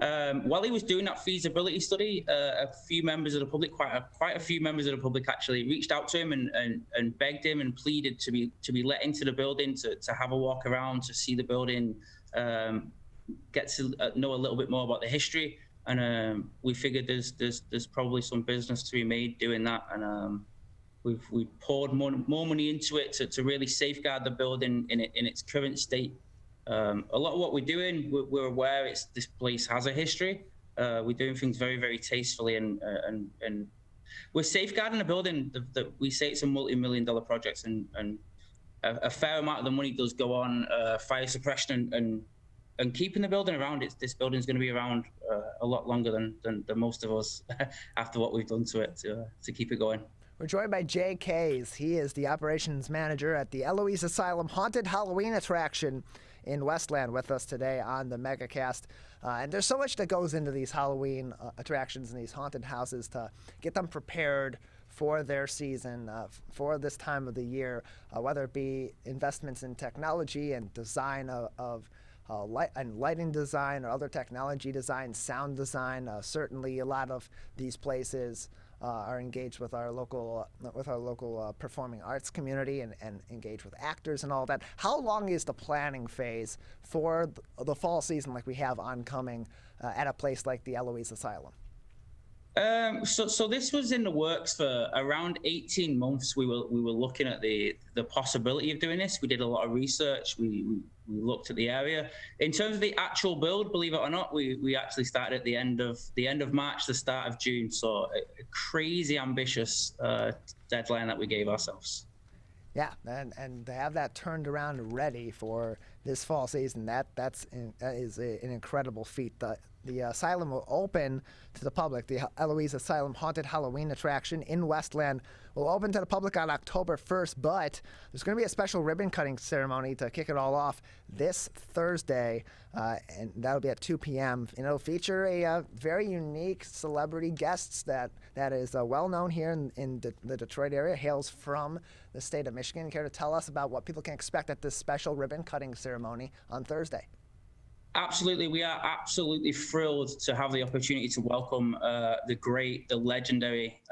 While he was doing that feasibility study, a few members of the public, quite a few members of the public actually, reached out to him and begged him and pleaded to be let into the building, to have a walk around, to see the building, get to know a little bit more about the history. And we figured there's probably some business to be made doing that, and we poured more money into it to really safeguard the building in its current state. A lot of what we're doing, we're aware this place has a history. We're doing things very, very tastefully, and we're safeguarding a building that we say it's a multi-million-dollar project, and a fair amount of the money does go on fire suppression and keeping the building around. This building's going to be around a lot longer than most of us after what we've done to it to keep it going. We're joined by Jay Kays. He is the operations manager at the Eloise Asylum Haunted Halloween attraction in Westland with us today on the Megacast. And there's so much that goes into these Halloween attractions and these haunted houses to get them prepared for their season, for this time of the year, whether it be investments in technology and design of lighting design or other technology design, sound design. Certainly a lot of these places are engaged with our local performing arts community and engaged with actors and all that. How long is the planning phase for the fall season like we have oncoming at a place like the Eloise Asylum? So this was in the works for around 18 months. We were looking at the possibility of doing this. We did a lot of research. We looked at the area. In terms of the actual build, believe it or not, we actually started at the end of March, the start of June. So a crazy ambitious deadline that we gave ourselves. Yeah, and to have that turned around and ready for this fall season, that is an incredible feat. The asylum will open to the public. The Eloise Asylum Haunted Halloween attraction in Westland will open to the public on October 1st, but there's going to be a special ribbon cutting ceremony to kick it all off this Thursday, and that'll be at 2 p.m. And it'll feature a very unique celebrity guests that is well known here in the Detroit area, hails from the state of Michigan. Care to tell us about what people can expect at this special ribbon cutting ceremony on Thursday? Absolutely. We are absolutely thrilled to have the opportunity to welcome the great, the legendary,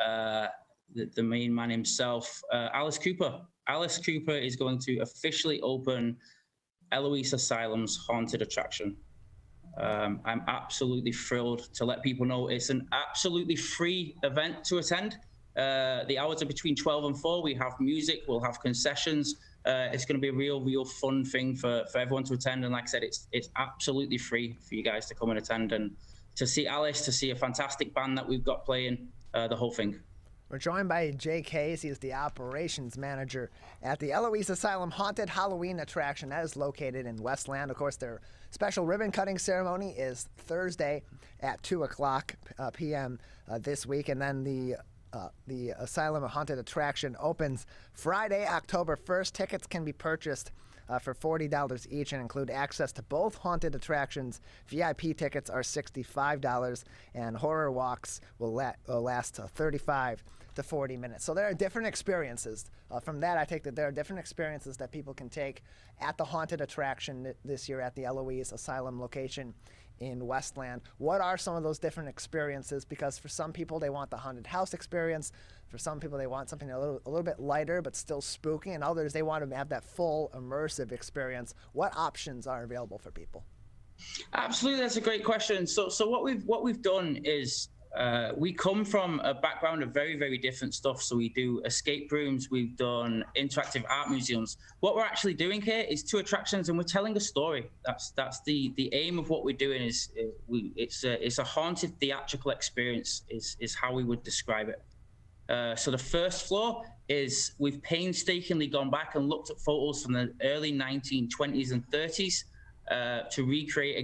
the main man himself, Alice Cooper. Alice Cooper is going to officially open Eloise Asylum's haunted attraction. I'm absolutely thrilled to let people know it's an absolutely free event to attend. The hours are between 12 and 4. We have music, we'll have concessions. It's going to be a real fun thing for everyone to attend. And like I said, it's absolutely free for you guys to come and attend and to see Alice, to see a fantastic band that we've got playing, the whole thing. We're joined by Jay Kays. He is the operations manager at the Eloise Asylum Haunted Halloween attraction that is located in Westland. Of course, their special ribbon cutting ceremony is Thursday at 2 o'clock p.m. This week, and then the Asylum Haunted attraction opens Friday, October 1st. Tickets can be purchased for $40 each and include access to both haunted attractions. VIP tickets are $65, and horror walks will last 35 to 40 minutes. So there are different experiences. From that, I take that there are different experiences that people can take at the haunted attraction this year at the Eloise Asylum location in Westland. What are some of those different experiences? Because for some people, they want the haunted house experience. For some people, they want something a little bit lighter but still spooky, and others, they want to have that full immersive experience. What options are available for people? Absolutely, that's a great question. So what we've done is we come from a background of very different stuff. So we do escape rooms, we've done interactive art museums. What we're actually doing here is 2 attractions, and we're telling a story. That's the aim of what we're doing. It's a haunted theatrical experience is how we would describe it. So the first floor is we've painstakingly gone back and looked at photos from the early 1920s and 30s to recreate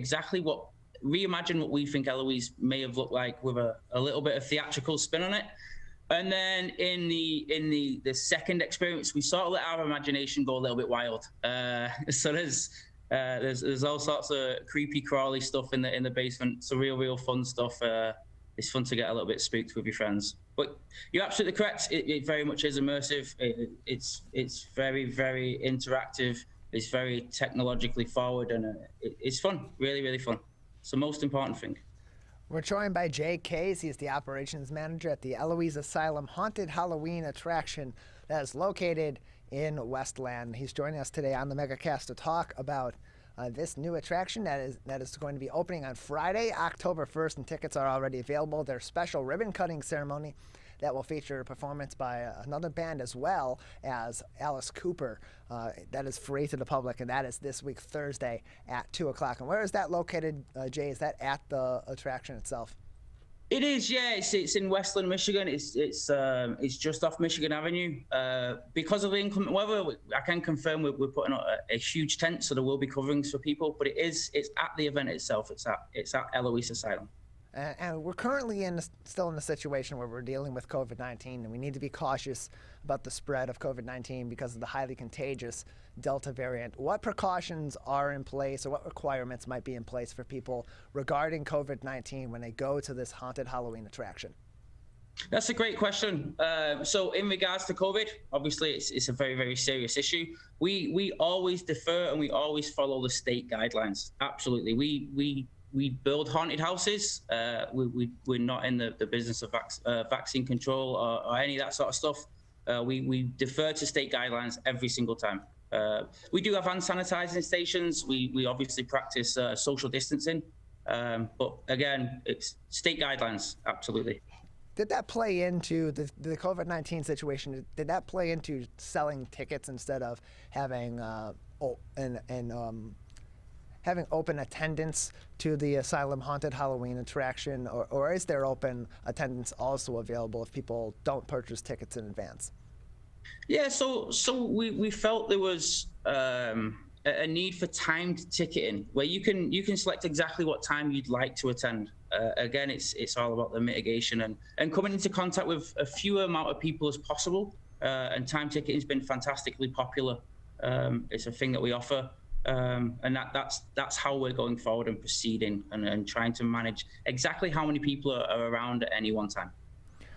reimagine what we think Eloise may have looked like with a little bit of theatrical spin on it. And then in the second experience, we sort of let our imagination go a little bit wild. So there's all sorts of creepy crawly stuff in the basement. So real fun stuff. It's fun to get a little bit spooked with your friends. But you're absolutely correct. It very much is immersive. It's very interactive. It's very technologically forward, and it's fun. Really fun. It's the most important thing. We're joined by Jay Kays. He's the operations manager at the Eloise Asylum Haunted Halloween attraction that is located in Westland. He's joining us today on the Megacast to talk about this new attraction that is going to be opening on Friday, October 1st, and tickets are already available. Their special ribbon cutting ceremony that will feature a performance by another band as well as Alice Cooper. That is free to the public, and that is this week, Thursday at 2 o'clock. And where is that located, Jay? Is that at the attraction itself? It is, yeah. It's in Westland, Michigan. It's just off Michigan Avenue. Because of the inclement weather, I can confirm we're putting out a huge tent, so there will be coverings for people. But it's at the event itself. It's at Eloise Asylum. And we're currently still in a situation where we're dealing with COVID-19, and we need to be cautious about the spread of COVID-19 because of the highly contagious Delta variant. What precautions are in place, or what requirements might be in place for people regarding COVID-19 when they go to this haunted Halloween attraction? That's a great question. So in regards to COVID, obviously it's a very, very serious issue. We always defer and we always follow the state guidelines. Absolutely. We build haunted houses. We're not in the business of vaccine control or any of that sort of stuff. We defer to state guidelines every single time. We do have hand sanitizing stations. We obviously practice social distancing. But again, it's state guidelines, absolutely. Did that play into the COVID-19 situation? Did that play into selling tickets instead of having having open attendance to the Asylum Haunted Halloween attraction, or is there open attendance also available if people don't purchase tickets in advance? Yeah, so we felt there was a need for timed ticketing where you can select exactly what time you'd like to attend. Again, it's all about the mitigation and coming into contact with a fewer amount of people as possible. And time ticketing has been fantastically popular. It's a thing that we offer. And that's how we're going forward and proceeding and trying to manage exactly how many people are around at any one time.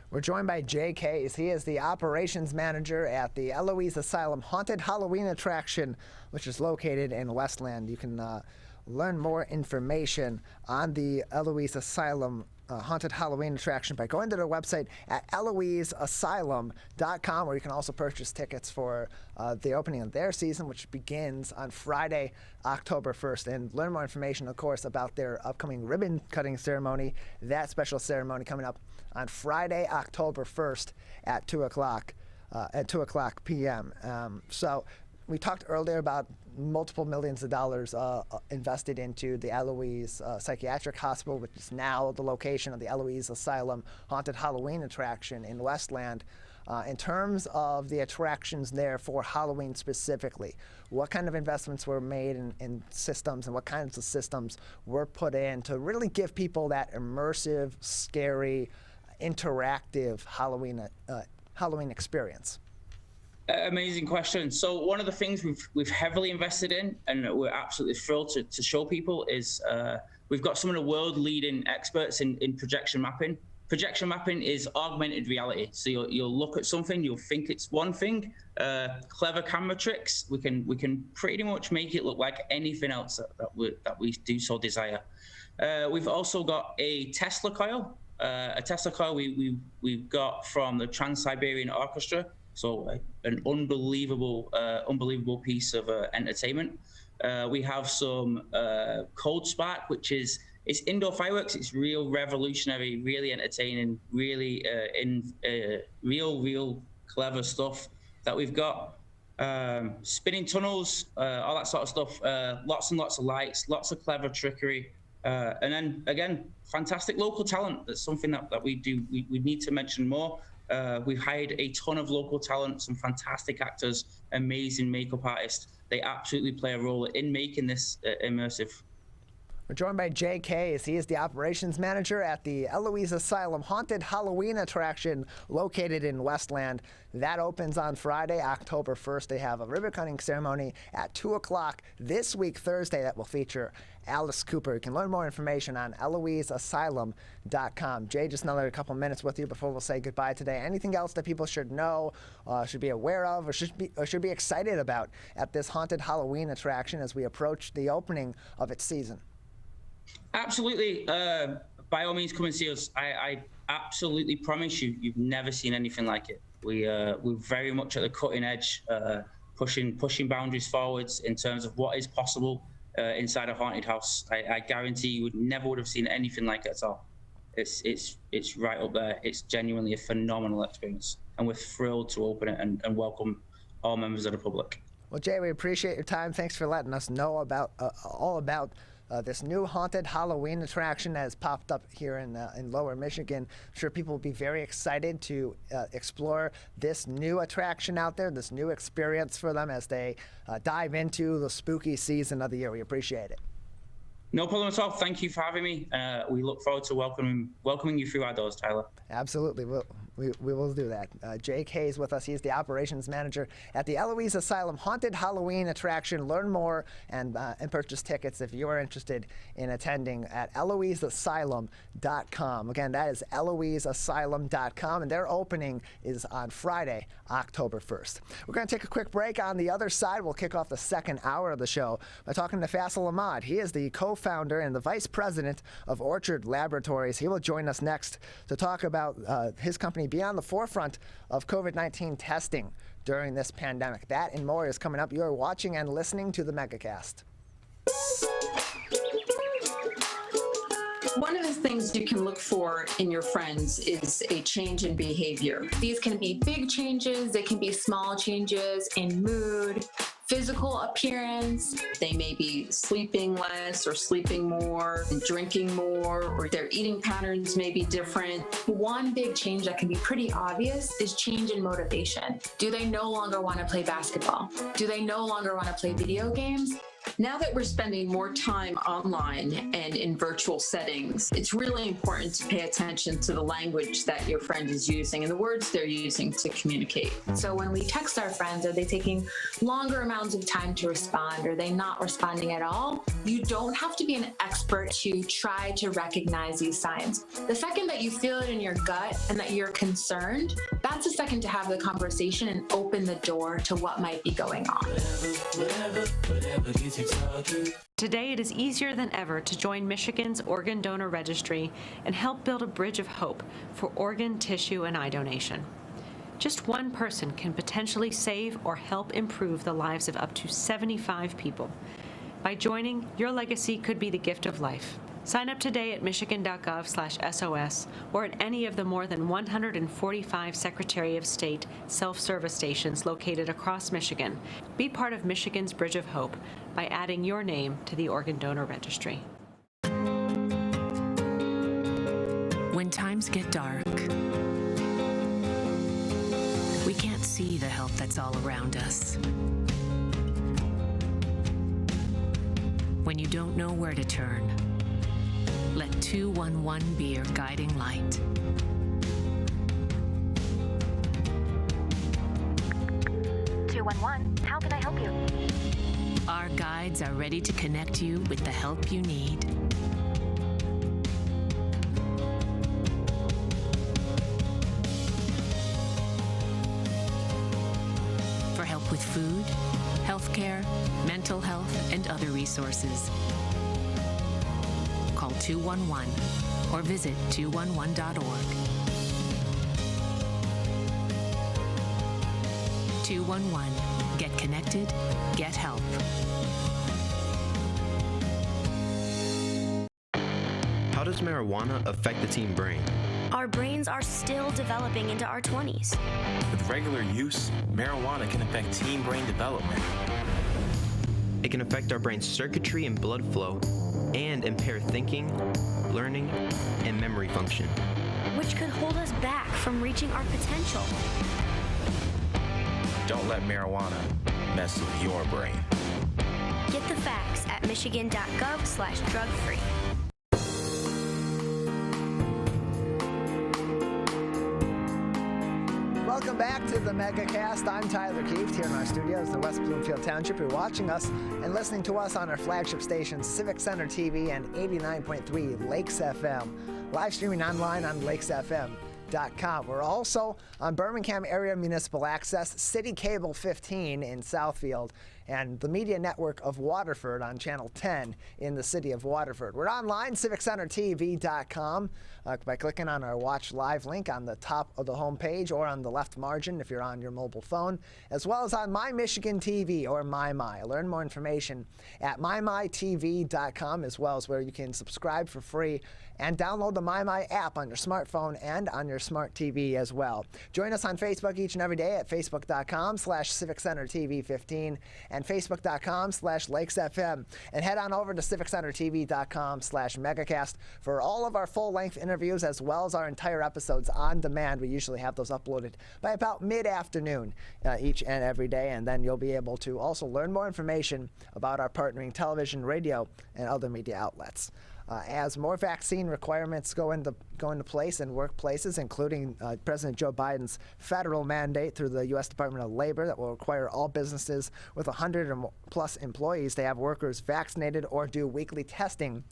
We're joined by Jay Case. He is the operations manager at the Eloise Asylum Haunted Halloween attraction, which is located in Westland. You can learn more information on the Eloise Asylum Haunted Halloween attraction by going to their website at EloiseAsylum.com, where you can also purchase tickets for the opening of their season, which begins on Friday, October 1st, and learn more information, of course, about their upcoming ribbon cutting ceremony, that special ceremony coming up on Friday, October 1st at 2 o'clock p.m. So we talked earlier about multiple millions of dollars invested into the Eloise Psychiatric Hospital, which is now the location of the Eloise Asylum Haunted Halloween attraction in Westland. In terms of the attractions there for Halloween specifically, what kind of investments were made in systems, and what kinds of systems were put in to really give people that immersive, scary, interactive Halloween experience? Amazing question. So one of the things we've heavily invested in, and we're absolutely thrilled to show people, is we've got some of the world-leading experts in projection mapping. Projection mapping is augmented reality. So you'll look at something, you'll think it's one thing. Clever camera tricks, we can pretty much make it look like anything else that we do so desire. We've also got a Tesla coil. A Tesla coil we've got from the Trans-Siberian Orchestra. So an unbelievable piece of entertainment. We have some Cold Spark, which is indoor fireworks. It's real revolutionary, really entertaining, really real clever stuff that we've got. Spinning tunnels, all that sort of stuff. Lots and lots of lights, lots of clever trickery. And then again, fantastic local talent. That's something that we do. We need to mention more. We've hired a ton of local talent, some fantastic actors, amazing makeup artists. They absolutely play a role in making this immersive. We're joined by Jay Case. He is the operations manager at the Eloise Asylum Haunted Halloween attraction located in Westland. That opens on Friday, October 1st. They have a ribbon cutting ceremony at 2 o'clock this week, Thursday, that will feature Alice Cooper. You can learn more information on EloiseAsylum.com. Jay, just another couple minutes with you before we'll say goodbye today. Anything else that people should know, should be aware of, or should be excited about at this haunted Halloween attraction as we approach the opening of its season? Absolutely. By all means, come and see us. I absolutely promise you've never seen anything like it. We're very much at the cutting edge, pushing boundaries forwards in terms of what is possible inside a haunted house. I guarantee you never would have seen anything like it at all. It's right up there. It's genuinely a phenomenal experience, and we're thrilled to open it and welcome all members of the public. Well, Jay, we appreciate your time. Thanks for letting us know about all about this new haunted Halloween attraction that has popped up here in Lower Michigan. I'm sure people will be very excited to explore this new attraction out there, this new experience for them as they dive into the spooky season of the year. We appreciate it. No problem at all. Thank you for having me. We look forward to welcoming you through our doors, Tyler. Absolutely. We will do that. Jake Hayes with us. He's the operations manager at the Eloise Asylum Haunted Halloween attraction. Learn more and purchase tickets if you are interested in attending at EloiseAsylum.com. Again, that is EloiseAsylum.com, and their opening is on Friday, October 1st. We're going to take a quick break. On the other side, we'll kick off the second hour of the show by talking to Faisal Ahmad. He is the co-founder and the vice president of Orchard Laboratories. He will join us next to talk about his company being on the forefront of COVID-19 testing during this pandemic. That and more is coming up. You are watching and listening to the Megacast. One of the things you can look for in your friends is a change in behavior. These can be big changes, they can be small changes in mood, physical appearance. They may be sleeping less or sleeping more, drinking more, or their eating patterns may be different. One big change that can be pretty obvious is change in motivation. Do they no longer want to play basketball? Do they no longer want to play video games? Now that we're spending more time online and in virtual settings, it's really important to pay attention to the language that your friend is using and the words they're using to communicate. So when we text our friends, are they taking longer amounts of time to respond? Are they not responding at all? You don't have to be an expert to try to recognize these signs. The second that you feel it in your gut and that you're concerned, that's the second to have the conversation and open the door to what might be going on. Today, it is easier than ever to join Michigan's Organ Donor Registry and help build a bridge of hope for organ, tissue, and eye donation. Just one person can potentially save or help improve the lives of up to 75 people. By joining, your legacy could be the gift of life. Sign up today at michigan.gov/SOS or at any of the more than 145 Secretary of State self-service stations located across Michigan. Be part of Michigan's Bridge of Hope by adding your name to the Organ Donor Registry. When times get dark, we can't see the help that's all around us. When you don't know where to turn, let 211 be your guiding light. How can I help you? Our guides are ready to connect you with the help you need. For help with food, healthcare, mental health, and other resources, call 211 or visit 211.org. 211. Get connected, get help. How does marijuana affect the teen brain? Our brains are still developing into our 20s. With regular use, marijuana can affect teen brain development. It can affect our brain's circuitry and blood flow and impair thinking, learning, and memory function, which could hold us back from reaching our potential. Don't let marijuana mess with your brain. Get the facts at michigan.gov/drug-free. Welcome back to the Megacast. I'm Tyler Keefe here in our studios in West Bloomfield Township. You're watching us and listening to us on our flagship stations, Civic Center TV and 89.3 Lakes FM. Live streaming online on lakesfm.com. We're also on Birmingham Area Municipal Access, City Cable 15 in Southfield, and the media network of Waterford on Channel 10 in the city of Waterford. We're online, civiccentertv.com, by clicking on our Watch Live link on the top of the homepage or on the left margin if you're on your mobile phone, as well as on My Michigan TV or MyMy. Learn more information at mymytv.com, as well as where you can subscribe for free and download the MyMy app on your smartphone and on your your smart TV as well. Join us on Facebook each and every day at facebook.com/CivicCenterTV15 and facebook.com/LakesFM. And head on over to CivicCenterTV.com/Megacast for all of our full-length interviews as well as our entire episodes on demand. We usually have those uploaded by about mid-afternoon each and every day, and then you'll be able to also learn more information about our partnering television, radio, and other media outlets. As more vaccine requirements go into place in workplaces, including President Joe Biden's federal mandate through the U.S. Department of Labor that will require all businesses with 100 or plus employees to have workers vaccinated or do weekly testing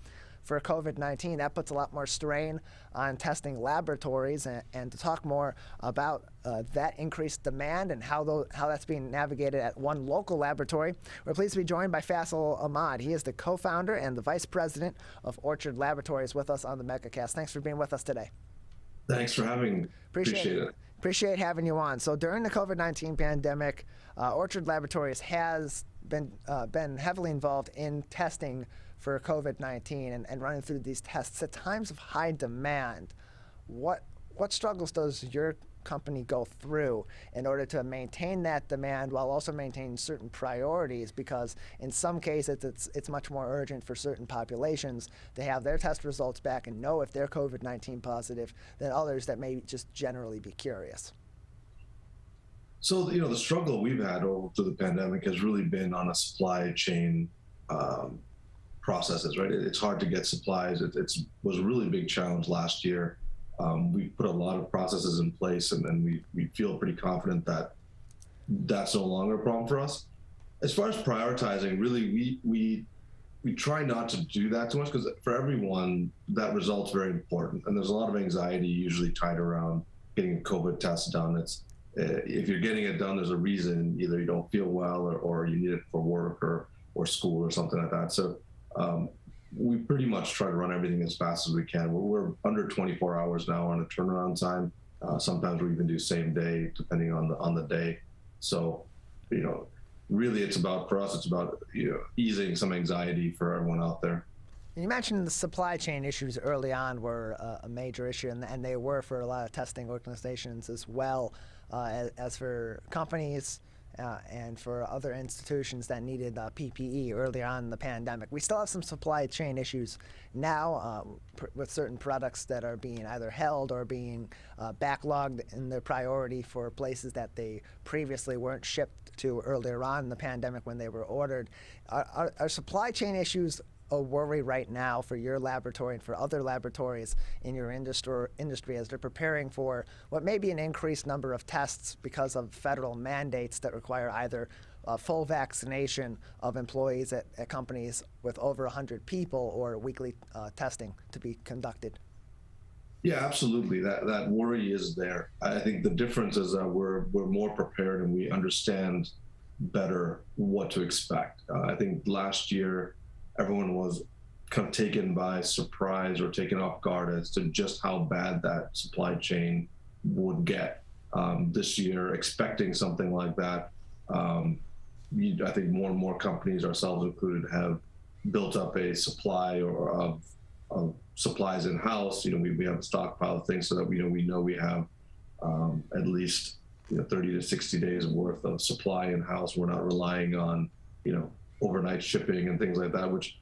for COVID-19. That puts a lot more strain on testing laboratories, and to talk more about that increased demand and how that's being navigated at one local laboratory, we're pleased to be joined by Faisal Ahmad. He is the co-founder and the vice president of Orchard Laboratories with us on the Megacast. Thanks for being with us today. Thanks for having me. Appreciate it. Appreciate having you on. So during the COVID-19 pandemic, Orchard Laboratories has been heavily involved in testing for COVID-19 and running through these tests at times of high demand. What struggles does your company go through in order to maintain that demand while also maintaining certain priorities? Because in some cases it's much more urgent for certain populations to have their test results back and know if they're COVID-19 positive than others that may just generally be curious. So, the struggle we've had through the pandemic has really been on a supply chain processes, right? It's hard to get supplies. It was a really big challenge last year. We put a lot of processes in place, and we feel pretty confident that that's no longer a problem for us. As far as prioritizing, really, we try not to do that too much, because for everyone, that result's very important. And there's a lot of anxiety usually tied around getting a COVID test done. If you're getting it done, there's a reason. Either you don't feel well or you need it for work or school or something like that. So we pretty much try to run everything as fast as we can. We're under 24 hours now on a turnaround time. Sometimes we even do same day, depending on the day. So, really for us, it's about easing some anxiety for everyone out there. You mentioned the supply chain issues early on were a major issue, and they were for a lot of testing organizations as well as for companies and for other institutions that needed PPE early on in the pandemic. We still have some supply chain issues now with certain products that are being either held or being backlogged in their priority for places that they previously weren't shipped to earlier on in the pandemic when they were ordered. Are supply chain issues a worry right now for your laboratory and for other laboratories in your industry as they're preparing for what may be an increased number of tests because of federal mandates that require either full vaccination of employees at companies with over 100 people or weekly testing to be conducted? Yeah, absolutely. That worry is there. I think the difference is that we're more prepared and we understand better what to expect. I think last year, everyone was kind of taken by surprise or taken off guard as to just how bad that supply chain would get. This year, expecting something like that, I think more and more companies, ourselves included, have built up a supply of supplies in-house. We have a stockpile of things so that we know we have at least 30 to 60 days worth of supply in-house. We're not relying on overnight shipping and things like that, which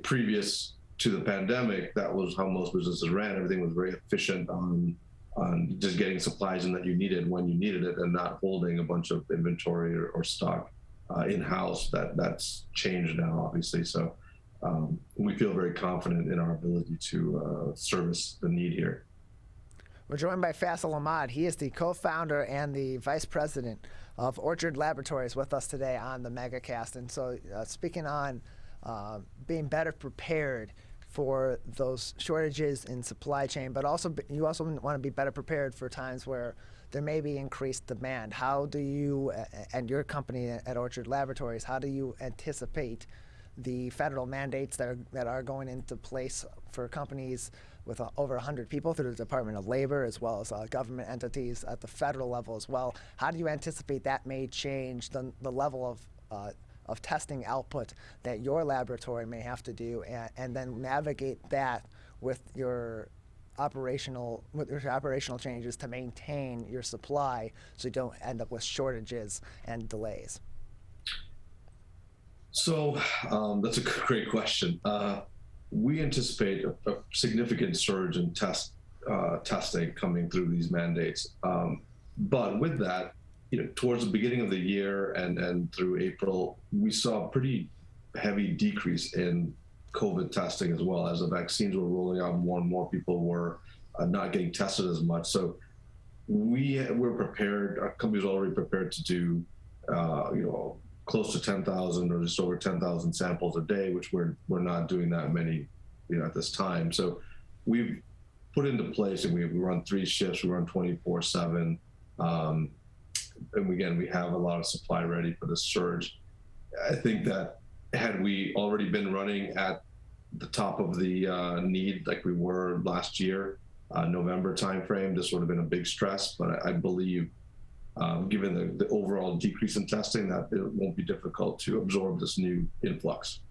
previous to the pandemic, that was how most businesses ran. Everything was very efficient on just getting supplies in that you needed when you needed it and not holding a bunch of inventory or stock in-house. That's changed now, obviously. So we feel very confident in our ability to service the need here. We're joined by Faisal Ahmad. He is the co-founder and the vice president of Orchard Laboratories with us today on the Megacast. And so speaking on being better prepared for those shortages in supply chain, but you also want to be better prepared for times where there may be increased demand. How do you and your company at Orchard Laboratories, how do you anticipate the federal mandates that are going into place for companies with over 100 people through the Department of Labor, as well as government entities at the federal level as well? How do you anticipate that may change the level of testing output that your laboratory may have to do, and then navigate that with your operational changes to maintain your supply so you don't end up with shortages and delays? So that's a great question. We anticipate a significant surge in testing coming through these mandates. But with that, towards the beginning of the year and through April, we saw a pretty heavy decrease in COVID testing as well. As the vaccines were rolling out, more and more people were not getting tested as much. So we're prepared, our company's already prepared to do, close to 10,000 or just over 10,000 samples a day, which we're not doing that many, at this time. So we've put into place, and we run 3 shifts, we run 24/7. And again, we have a lot of supply ready for this surge. I think that had we already been running at the top of the need like we were last year, November timeframe, this would have been a big stress. But I believe, given the overall decrease in testing, that it won't be difficult to absorb this new influx.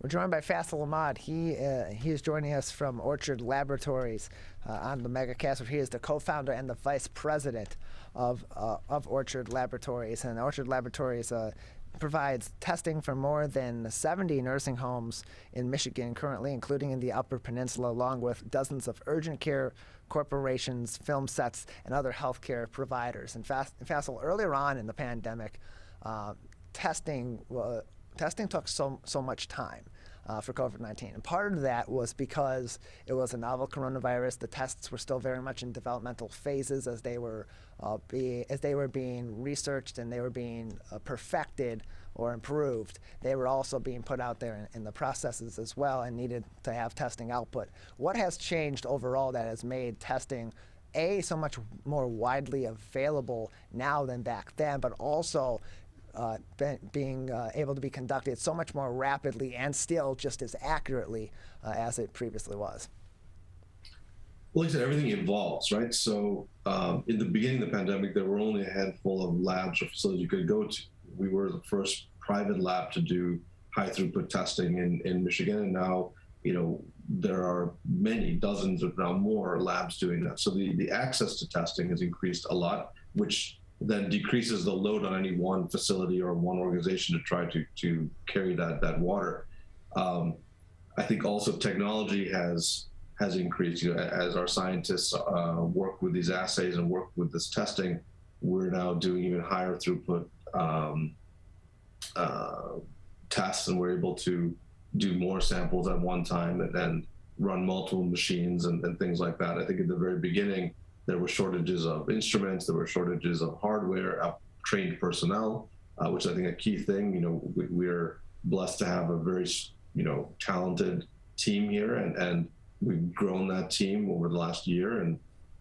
We're joined by Faisal Ahmad. He is joining us from Orchard Laboratories on the Megacast, where he is the co-founder and the vice president of Orchard Laboratories. And Orchard Laboratories provides testing for more than 70 nursing homes in Michigan currently, including in the Upper Peninsula, along with dozens of urgent care corporations, film sets, and other healthcare providers. And Faisal, earlier on in the pandemic, testing took so much time for COVID-19. And part of that was because it was a novel coronavirus. The tests were still very much in developmental phases as they were being researched and they were being perfected or improved. They were also being put out there in the processes as well and needed to have testing output. What has changed overall that has made testing so much more widely available now than back then, but also being able to be conducted so much more rapidly and still just as accurately as it previously was? Well, like I said, everything evolves, right? So in the beginning of the pandemic, there were only a handful of labs or facilities you could go to. We were the first private lab to do high throughput testing in Michigan, and now there are many dozens, if not more, labs doing that. So the access to testing has increased a lot, which then decreases the load on any one facility or one organization to try to carry that water. I think also technology has increased. As our scientists work with these assays and work with this testing, we're now doing even higher throughput tests, and we're able to do more samples at one time and then run multiple machines and things like that. I think at the very beginning, there were shortages of instruments, there were shortages of hardware, trained personnel, which I think a key thing. We're blessed to have a very, talented team here, and we've grown that team over the last year,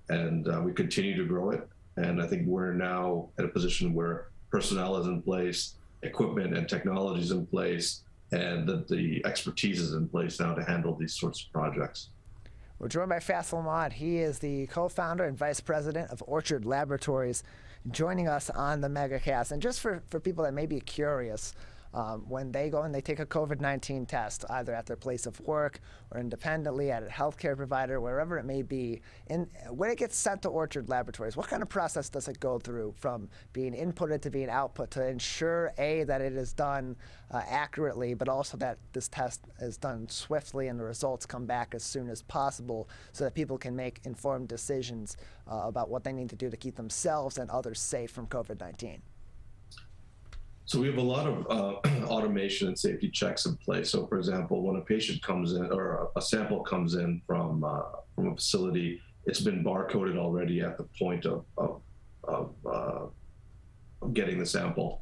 and we continue to grow it. And I think we're now at a position where personnel is in place, equipment and technology is in place, and that the expertise is in place now to handle these sorts of projects. We're joined by Faisal Ahmad. He is the co-founder and vice president of Orchard Laboratories, joining us on the Megacast. And just for people that may be curious, when they go and they take a COVID-19 test, either at their place of work or independently at a healthcare provider, wherever it may be, and when it gets sent to Orchard Laboratories, what kind of process does it go through from being inputted to being output to ensure, that it is done accurately, but also that this test is done swiftly and the results come back as soon as possible so that people can make informed decisions about what they need to do to keep themselves and others safe from COVID-19? So we have a lot of automation and safety checks in place. So for example, when a patient comes in or a sample comes in from a facility, it's been barcoded already at the point of getting the sample.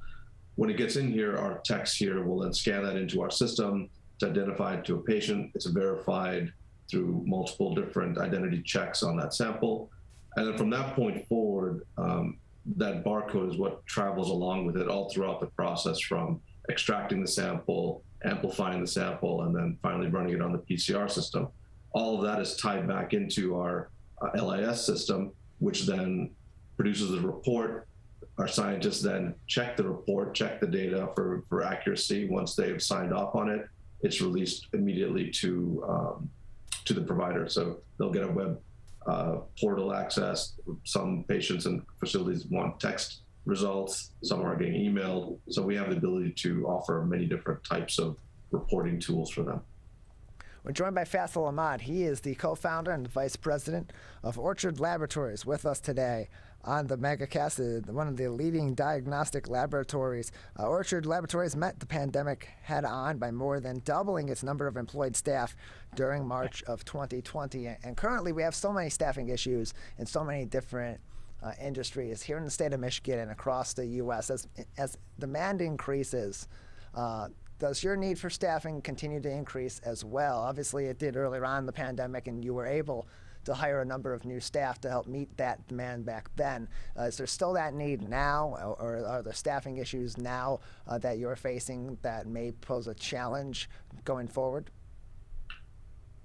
When it gets in here, our techs here will then scan that into our system. It's identified to a patient. It's verified through multiple different identity checks on that sample. And then from that point forward, that barcode is what travels along with it all throughout the process, from extracting the sample, amplifying the sample, and then finally running it on the PCR system. All of that is tied back into our LIS system, which then produces the report. Our scientists then check the report, check the data for accuracy. Once they've signed off on it, it's released immediately to to the provider. So they'll get a web portal access. Some patients and facilities want text results. Some are getting emailed. So we have the ability to offer many different types of reporting tools for them. We're joined by Faisal Ahmad. He is the co-founder and vice president of Orchard Laboratories with us today on the Megacast, one of the leading diagnostic laboratories. Orchard Laboratories met the pandemic head on by more than doubling its number of employed staff during March of 2020. And currently we have so many staffing issues in so many different industries here in the state of Michigan and across the U.S. As demand increases, does your need for staffing continue to increase as well? Obviously, it did earlier on in the pandemic, and you were able to hire a number of new staff to help meet that demand back then. Is there still that need now, or are there staffing issues now that you're facing that may pose a challenge going forward?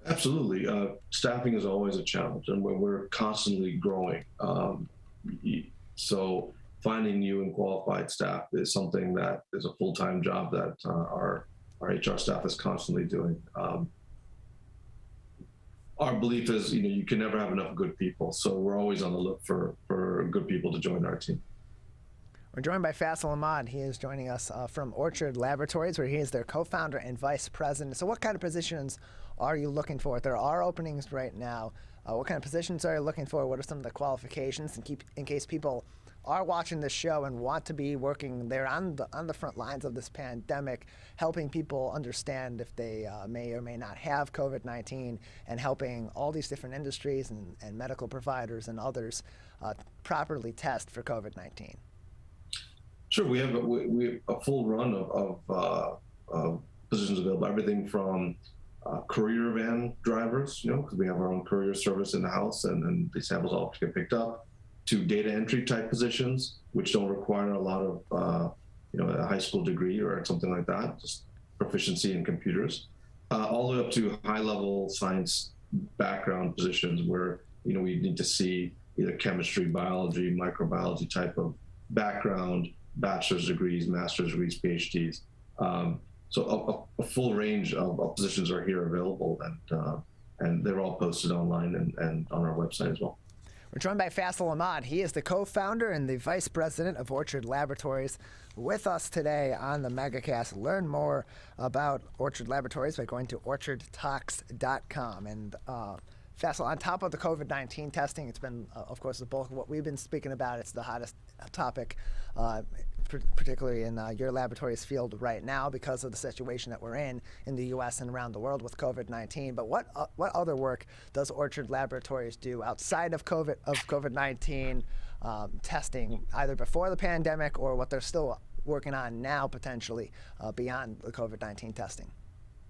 Absolutely. Staffing is always a challenge, and we're constantly growing. So finding new and qualified staff is something that is a full-time job that our HR staff is constantly doing. Our belief is, you can never have enough good people, so we're always on the look for good people to join our team. We're joined by Faisal Ahmad. He is joining us from Orchard Laboratories, where he is their co-founder and vice president. So what kind of positions are you looking for? There are openings right now. What kind of positions are you looking for? What are some of the qualifications? And in case people are watching this show and want to be working there on the front lines of this pandemic, helping people understand if they may or may not have COVID-19, and helping all these different industries and medical providers and others properly test for COVID-19. Sure, we have a full run of positions available. Everything from courier van drivers, because we have our own courier service in the house, and these samples all get picked up, to data entry type positions, which don't require a lot of, a high school degree or something like that, just proficiency in computers, all the way up to high level science background positions where, we need to see either chemistry, biology, microbiology type of background, bachelor's degrees, master's degrees, PhDs. So a full range of positions are here available, and they're all posted online and on our website as well. We're joined by Faisal Ahmad. He is the co-founder and the vice president of Orchard Laboratories with us today on the Megacast. Learn more about Orchard Laboratories by going to orchardtalks.com. And Faisal, on top of the COVID-19 testing, it's been, of course, the bulk of what we've been speaking about. It's the hottest topic, particularly in your laboratory's field right now because of the situation that we're in the U.S. and around the world with COVID-19. But what other work does Orchard Laboratories do outside of COVID-19 testing, either before the pandemic or what they're still working on now potentially beyond the COVID-19 testing?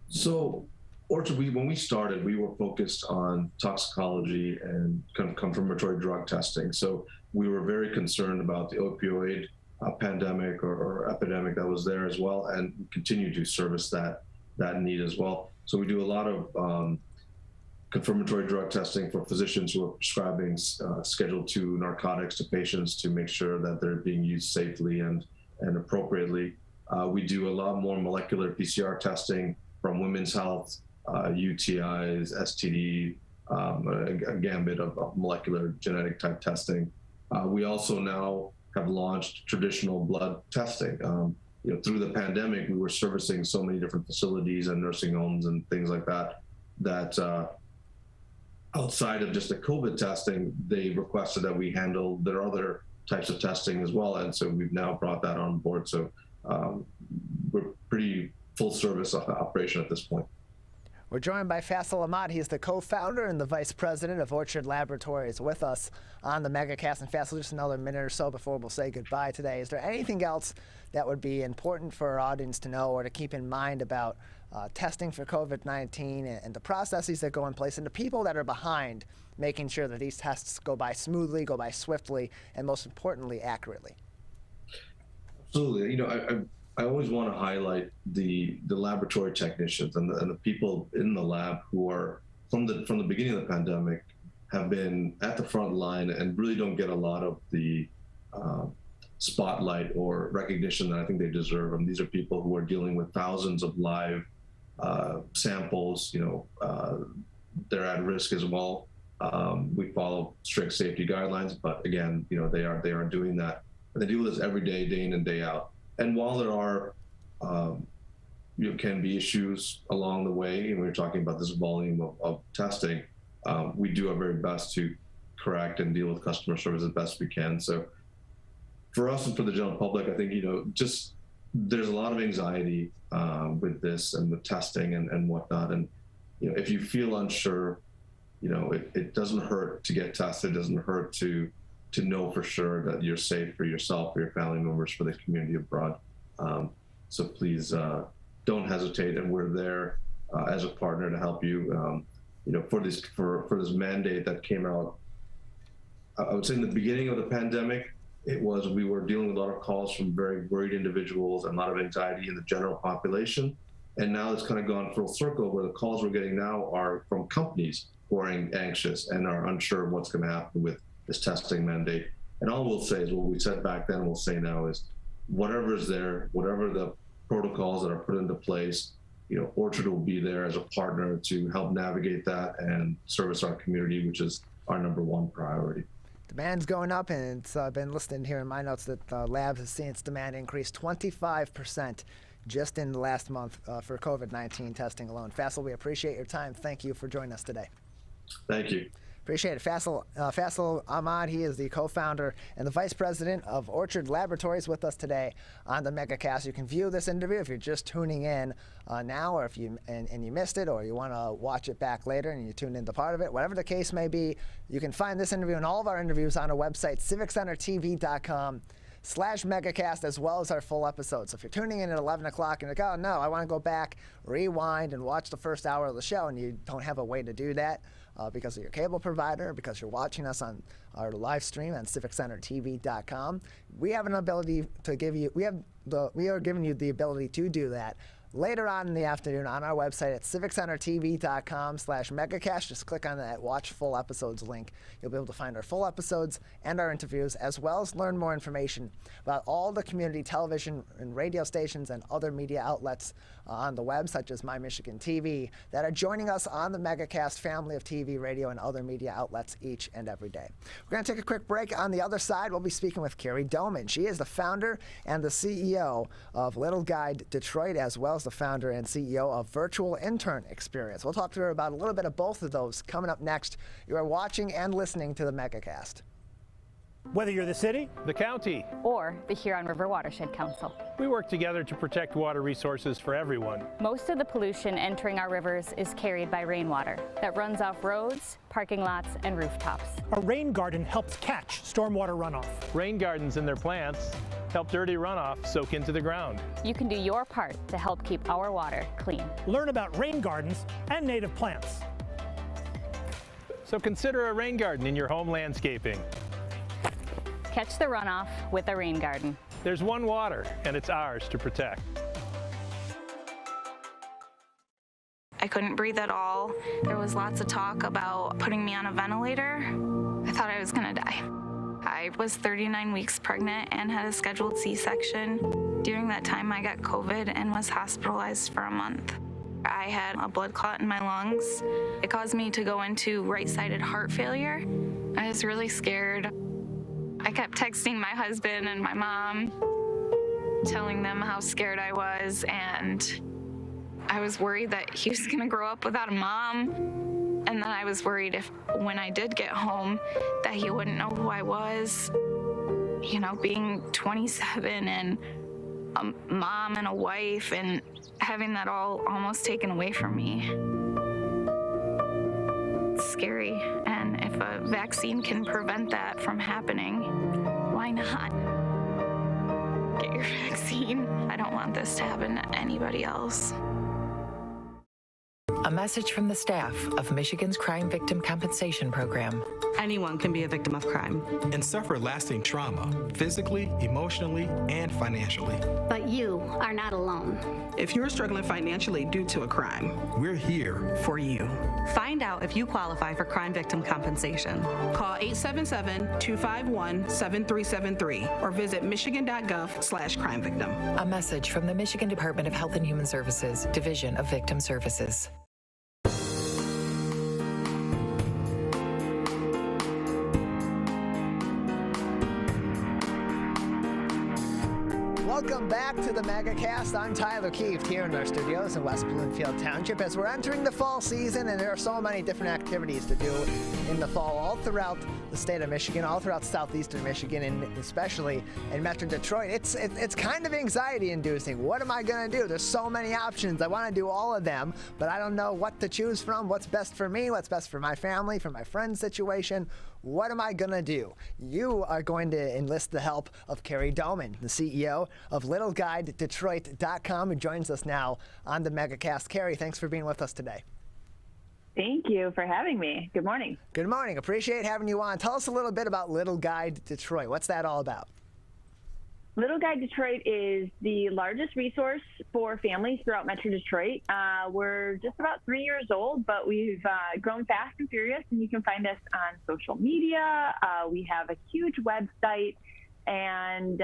So Orchard, when we started, we were focused on toxicology and confirmatory drug testing. So we were very concerned about the opioid pandemic or epidemic that was there as well, and we continue to service that need as well. So we do a lot of confirmatory drug testing for physicians who are prescribing Schedule II narcotics to patients to make sure that they're being used safely and appropriately. We do a lot more molecular PCR testing from women's health, UTIs, STD, a gambit of molecular genetic type testing. We also now have launched traditional blood testing. Through the pandemic, we were servicing so many different facilities and nursing homes and things like that, outside of just the COVID testing, they requested that we handle their other types of testing as well. And so we've now brought that on board. So we're pretty full service operation at this point. We're joined by Faisal Ahmad. He's the co-founder and the vice president of Orchard Laboratories with us on the Megacast. And Faisal, just another minute or so before we'll say goodbye today. Is there anything else that would be important for our audience to know or to keep in mind about testing for COVID-19 and the processes that go in place and the people that are behind making sure that these tests go by smoothly, go by swiftly, and most importantly, accurately? Absolutely. I always want to highlight the laboratory technicians and the people in the lab who are from the beginning of the pandemic have been at the front line and really don't get a lot of the spotlight or recognition that I think they deserve. And these are people who are dealing with thousands of live samples, they're at risk as well. We follow strict safety guidelines, but again, they are doing that. And they deal with this every day, day in and day out. And while there are, can be issues along the way, and we're talking about this volume of testing, we do our very best to correct and deal with customer service as best we can. So for us and for the general public, I think, just there's a lot of anxiety with this and with testing and whatnot. And, if you feel unsure, it doesn't hurt to get tested. It doesn't hurt to know for sure that you're safe for yourself, for your family members, for the community abroad. So please don't hesitate, and we're there as a partner to help you. For this mandate that came out, I would say in the beginning of the pandemic, we were dealing with a lot of calls from very worried individuals and a lot of anxiety in the general population. And now it's kind of gone full circle, where the calls we're getting now are from companies who are anxious and are unsure of what's going to happen with this testing mandate. And all we'll say is what we said back then, we'll say now is whatever is there, whatever the protocols that are put into place, Orchard will be there as a partner to help navigate that and service our community, which is our number one priority. Demand's going up, and it's been listed here in my notes that the lab has seen its demand increase 25% just in the last month for COVID-19 testing alone. Faisal, we appreciate your time. Thank you for joining us today. Thank you. Appreciate it. Faisal Ahmad, he is the co-founder and the vice president of Orchard Laboratories, with us today on the Megacast. You can view this interview if you're just tuning in now, or if you missed it, or you want to watch it back later and you tuned into part of it. Whatever the case may be, you can find this interview and all of our interviews on our website, civiccentertv.com/Megacast, as well as our full episodes. So if you're tuning in at 11 o'clock and you're like, oh no, I want to go back, rewind, and watch the first hour of the show, and you don't have a way to do that, because of your cable provider, because you're watching us on our live stream on civiccentertv.com, we have an ability to give you, we are giving you the ability to do that later on in the afternoon on our website at civiccentertv.com/Megacast. Just click on that Watch Full Episodes link. You'll be able to find our full episodes and our interviews, as well as learn more information about all the community television and radio stations and other media outlets on the web, such as My Michigan TV, that are joining us on the Megacast family of TV, radio, and other media outlets each and every day. We're going to take a quick break. On the other side, we'll be speaking with Kerry Doman. She is the founder and the CEO of LittleGuide Detroit, as well as the founder and CEO of Virtual Intern Experience. We'll talk to her about a little bit of both of those coming up next. You are watching and listening to the Megacast. Whether you're the city, the county, or the Huron River Watershed Council, we work together to protect water resources for everyone. Most of the pollution entering our rivers is carried by rainwater that runs off roads, parking lots, and rooftops. A rain garden helps catch stormwater runoff. Rain gardens and their plants help dirty runoff soak into the ground. You can do your part to help keep our water clean. Learn about rain gardens and native plants. So consider a rain garden in your home landscaping. Catch the runoff with a rain garden. There's one water, and it's ours to protect. I couldn't breathe at all. There was lots of talk about putting me on a ventilator. I thought I was gonna die. I was 39 weeks pregnant and had a scheduled C-section. During that time, I got COVID and was hospitalized for a month. I had a blood clot in my lungs. It caused me to go into right-sided heart failure. I was really scared. I kept texting my husband and my mom, telling them how scared I was, and I was worried that he was gonna grow up without a mom. And then I was worried if, when I did get home, that he wouldn't know who I was. You know, being 27 and a mom and a wife, and having that all almost taken away from me. It's scary, and if a vaccine can prevent that from happening, why not? Get your vaccine. I don't want this to happen to anybody else. A message from the staff of Michigan's Crime Victim Compensation Program. Anyone can be a victim of crime and suffer lasting trauma, physically, emotionally, and financially. But you are not alone. If you're struggling financially due to a crime, we're here for you. Find out if you qualify for crime victim compensation. Call 877-251-7373 or visit michigan.gov/crime-victim. A message from the Michigan Department of Health and Human Services, Division of Victim Services. Welcome back to the Megacast. I'm Tyler Keefe here in our studios in West Bloomfield Township as we're entering the fall season, and there are so many different activities to do in the fall all throughout the state of Michigan, all throughout southeastern Michigan, and especially in Metro Detroit. It's kind of anxiety-inducing. What am I going to do? There's so many options. I want to do all of them, but I don't know what to choose from, what's best for me, what's best for my family, for my friend's situation. What am I going to do? You are going to enlist the help of Kerry Doman, the CEO of LittleGuideDetroit.com, who joins us now on the Megacast. Kerry, thanks for being with us today. Thank you for having me. Good morning. Good morning. Appreciate having you on. Tell us a little bit about Little Guide Detroit. What's that all about? Little Guide Detroit is the largest resource for families throughout Metro Detroit. We're just about 3 years old, but we've grown fast and furious, and you can find us on social media. We have a huge website, and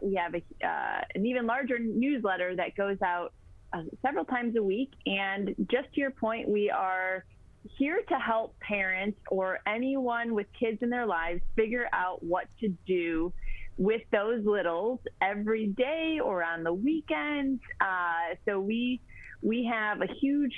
we have an even larger newsletter that goes out several times a week. And just to your point, we are here to help parents or anyone with kids in their lives figure out what to do with those littles every day or on the weekends. So we have a huge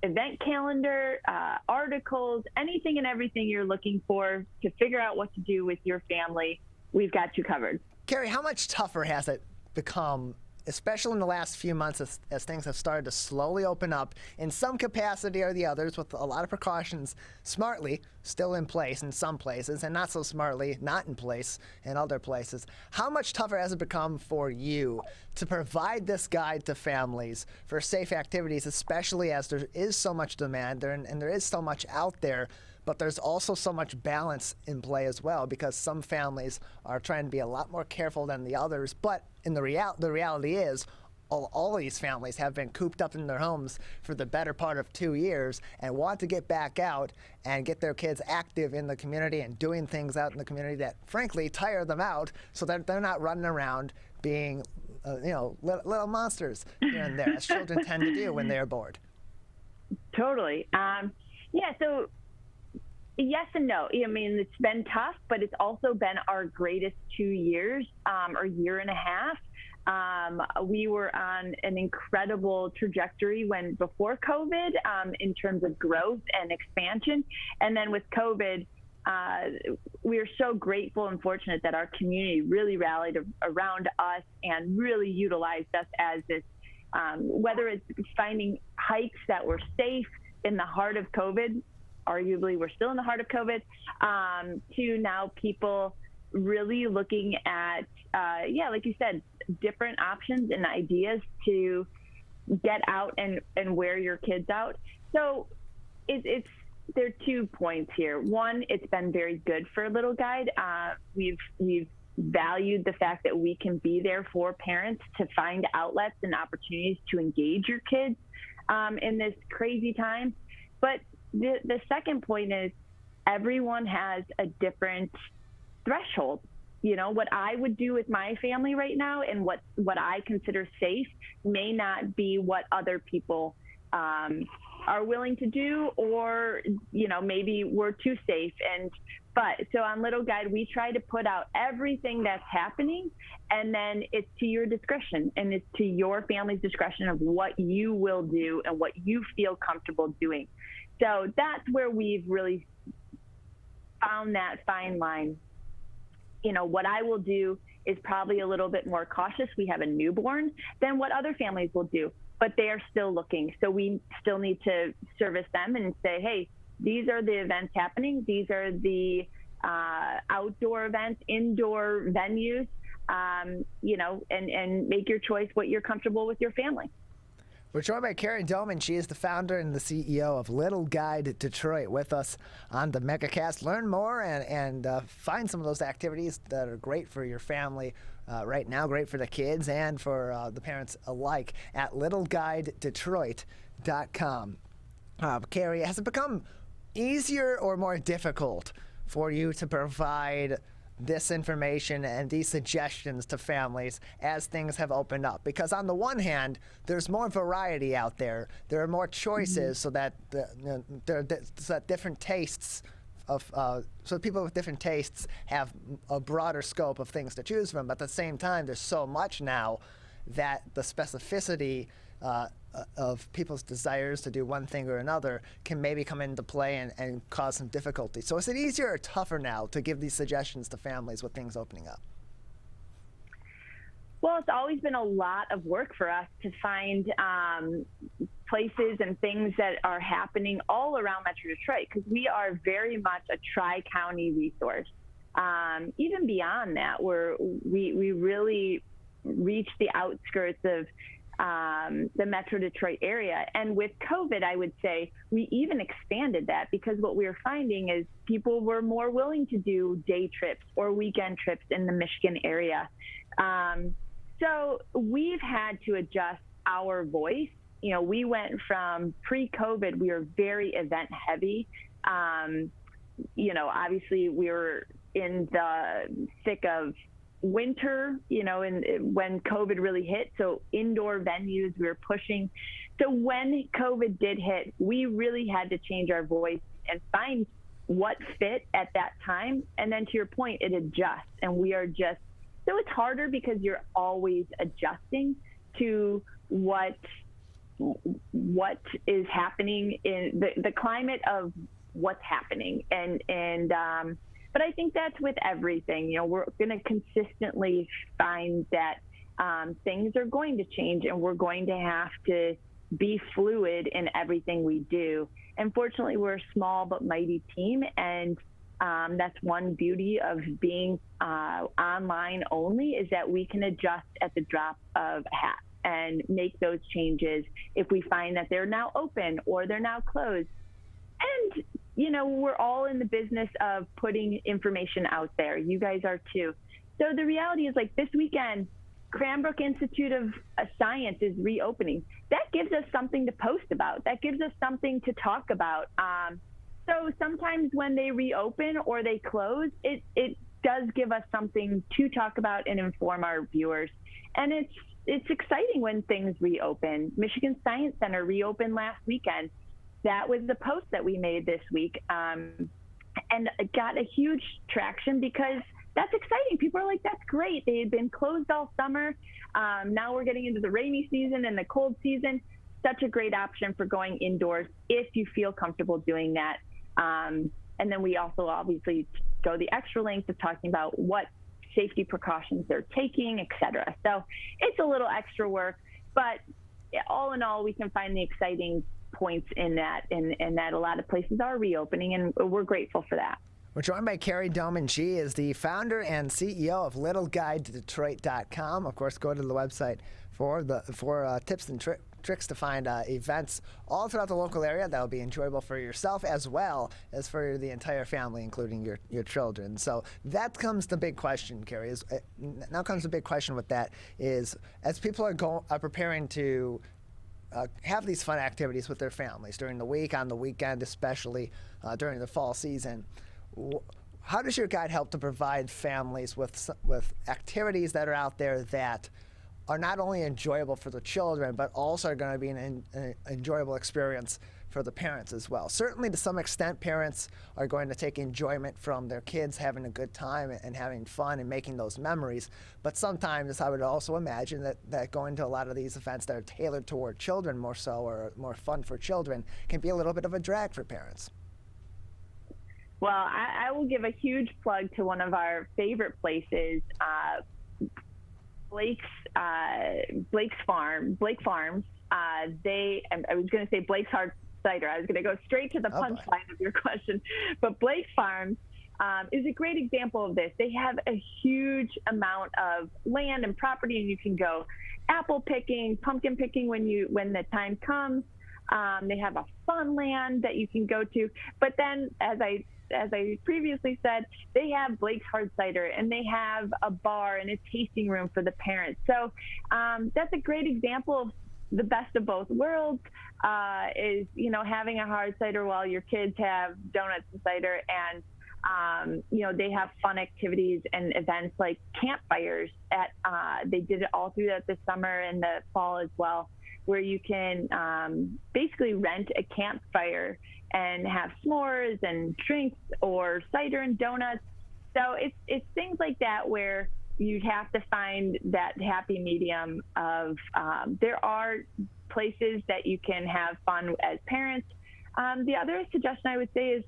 event calendar, articles, anything and everything you're looking for to figure out what to do with your family. We've got you covered. Kerry, how much tougher has it become, especially in the last few months as things have started to slowly open up in some capacity or the others, with a lot of precautions smartly still in place in some places and not so smartly not in place in other places? How much tougher has it become for you to provide this guide to families for safe activities, especially as there is so much demand there and there is so much out there, but there's also so much balance in play as well, because some families are trying to be a lot more careful than the others. But in the reality is, all these families have been cooped up in their homes for the better part of 2 years and want to get back out and get their kids active in the community and doing things out in the community that, frankly, tire them out, so that they're not running around being, little monsters here and there, as children tend to do when they're bored. Totally. So yes and no. I mean, it's been tough, but it's also been our greatest 2 years, or year and a half. We were on an incredible trajectory before COVID, in terms of growth and expansion. And then with COVID, we are so grateful and fortunate that our community really rallied around us and really utilized us as this, whether it's finding hikes that were safe in the heart of COVID, arguably we're still in the heart of COVID, to now people really looking at, like you said, different options and ideas to get out and wear your kids out. So there are 2 points here. One, it's been very good for Little Guide. We've valued the fact that we can be there for parents to find outlets and opportunities to engage your kids in this crazy time. But the second point is, everyone has a different threshold. What I would do with my family right now and what I consider safe may not be what other people are willing to do, or maybe we're too safe. But so on Little Guide, we try to put out everything that's happening, and then it's to your discretion, and it's to your family's discretion of what you will do and what you feel comfortable doing. So that's where we've really found that fine line. What I will do is probably a little bit more cautious. We have a newborn than what other families will do, but they are still looking. So we still need to service them and say, hey, these are the events happening. These are the outdoor events, indoor venues, and make your choice what you're comfortable with your family. We're joined by Kerry Doman. She is the founder and the CEO of Little Guide Detroit, with us on the Megacast. Learn more and find some of those activities that are great for your family right now, great for the kids and for the parents alike, at LittleGuideDetroit.com. Kerry, has it become easier or more difficult for you to provide this information and these suggestions to families as things have opened up? Because on the one hand, there's more variety out there. There are more choices, so that there are different tastes so people with different tastes have a broader scope of things to choose from. But at the same time, there's so much now that the specificity of people's desires to do one thing or another can maybe come into play and cause some difficulty. So is it easier or tougher now to give these suggestions to families with things opening up? Well, it's always been a lot of work for us to find places and things that are happening all around Metro Detroit, because we are very much a tri-county resource. Even beyond that, we really reach the outskirts of the Metro Detroit area. And with COVID, I would say we even expanded that, because what we were finding is people were more willing to do day trips or weekend trips in the Michigan area. So we've had to adjust our voice. You know, we went from pre-COVID, we were very event heavy. You know, obviously we were in the thick of winter, you know, and when COVID really hit. So indoor venues, we were pushing. So when COVID did hit, we really had to change our voice and find what fit at that time. And then to your point, it adjusts, and we are just, so it's harder because you're always adjusting to what is happening in the climate of what's happening. But I think that's with everything. You know, we're going to consistently find that things are going to change, and we're going to have to be fluid in everything we do. And fortunately, we're a small but mighty team, and that's one beauty of being online only, is that we can adjust at the drop of a hat and make those changes if we find that they're now open or they're now closed. And, you know, we're all in the business of putting information out there. You guys are too. So the reality is, like, this weekend, Cranbrook Institute of Science is reopening. That gives us something to post about. That gives us something to talk about. So sometimes when they reopen or they close, it does give us something to talk about and inform our viewers. And it's exciting when things reopen. Michigan Science Center reopened last weekend. That was the post that we made this week, and it got a huge traction because that's exciting. People are like, that's great. They had been closed all summer. Now we're getting into the rainy season and the cold season. Such a great option for going indoors if you feel comfortable doing that. And then we also obviously go the extra length of talking about what safety precautions they're taking, et cetera. So it's a little extra work, but all in all, we can find the exciting points in that, and that a lot of places are reopening, and we're grateful for that. We're joined by Kerry Doman. She is the founder and CEO of LittleGuideDetroit.com. Of course, go to the website for tips and tricks to find events all throughout the local area that will be enjoyable for yourself as well as for the entire family, including your children. So that comes the big question, Kerry. Now comes the big question with that is, as people are preparing to have these fun activities with their families during the week, on the weekend, especially during the fall season, how does your guide help to provide families with activities that are out there that are not only enjoyable for the children, but also are going to be an enjoyable experience for the parents as well? Certainly, to some extent, parents are going to take enjoyment from their kids having a good time and having fun and making those memories. But sometimes I would also imagine that going to a lot of these events that are tailored toward children more so, or more fun for children, can be a little bit of a drag for parents. Well, I will give a huge plug to one of our favorite places, Blake Farms. I was going to say Blake's Hard Cider. I was going to go straight to the punchline of your question. But Blake Farms is a great example of this. They have a huge amount of land and property, and you can go apple picking, pumpkin picking when the time comes. They have a fun land that you can go to. But then, as I previously said, they have Blake's Hard Cider, and they have a bar and a tasting room for the parents. So that's a great example of the best of both worlds, is, you know, having a hard cider while your kids have donuts and cider. And They have fun activities and events like campfires. They did it all through this summer and the fall as well, where you can basically rent a campfire and have s'mores and drinks or cider and donuts. So it's things like that where you'd have to find that happy medium of there are places that you can have fun as parents. The other suggestion I would say is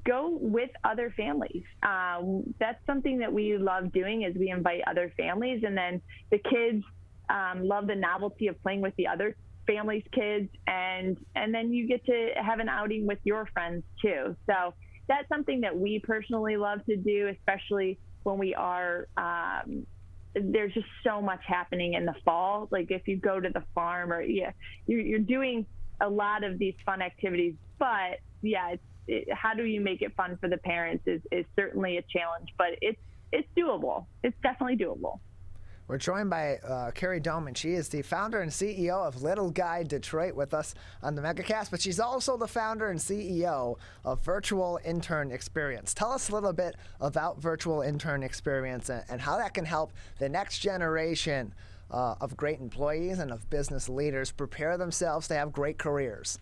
go with other families. That's something that we love doing is we invite other families, and then the kids love the novelty of playing with the other family's kids, and then you get to have an outing with your friends too. So that's something that we personally love to do, especially when we are there's just so much happening in the fall. Like if you go to the farm or you're doing a lot of these fun activities, but how do you make it fun for the parents is certainly a challenge, but it's doable. It's definitely doable. We're joined by Kerry Doman. She is the founder and CEO of LittleGuide Detroit with us on the Megacast, but she's also the founder and CEO of Virtual Intern Experience. Tell us a little bit about Virtual Intern Experience and how that can help the next generation of great employees and of business leaders prepare themselves to have great careers.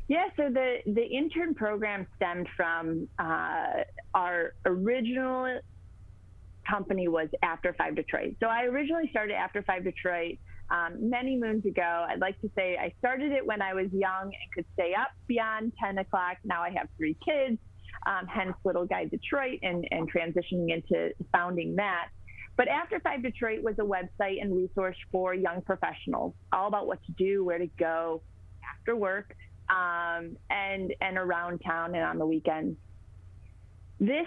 Yeah, so the intern program stemmed from our original company was After 5 Detroit. So I originally started After 5 Detroit many moons ago. I'd like to say I started it when I was young and could stay up beyond 10 o'clock. Now I have 3 kids, hence LittleGuide Detroit and transitioning into founding that. But After 5 Detroit was a website and resource for young professionals, all about what to do, where to go after work, and around town and on the weekends. This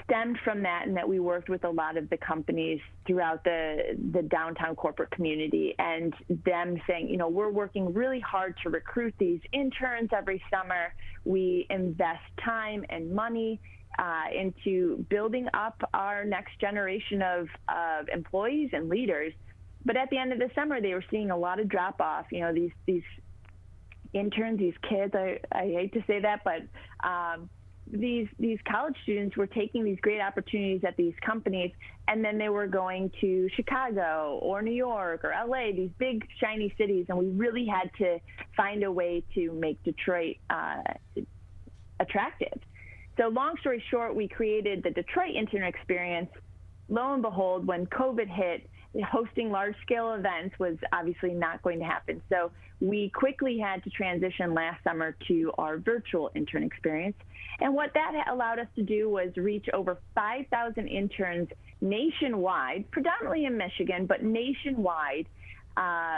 stemmed from that, and that we worked with a lot of the companies throughout the downtown corporate community, and them saying, we're working really hard to recruit these interns every summer. We invest time and money into building up our next generation of employees and leaders. But at the end of the summer, they were seeing a lot of drop off. These interns, these kids, I hate to say that, but these college students were taking these great opportunities at these companies, and then they were going to Chicago or New York or LA, these big shiny cities, and we really had to find a way to make Detroit attractive. So long story short, we created the Detroit Intern Experience. Lo and behold, when COVID hit, hosting large-scale events was obviously not going to happen. So we quickly had to transition last summer to our virtual intern experience. And what that allowed us to do was reach over 5,000 interns nationwide, predominantly in Michigan, but nationwide,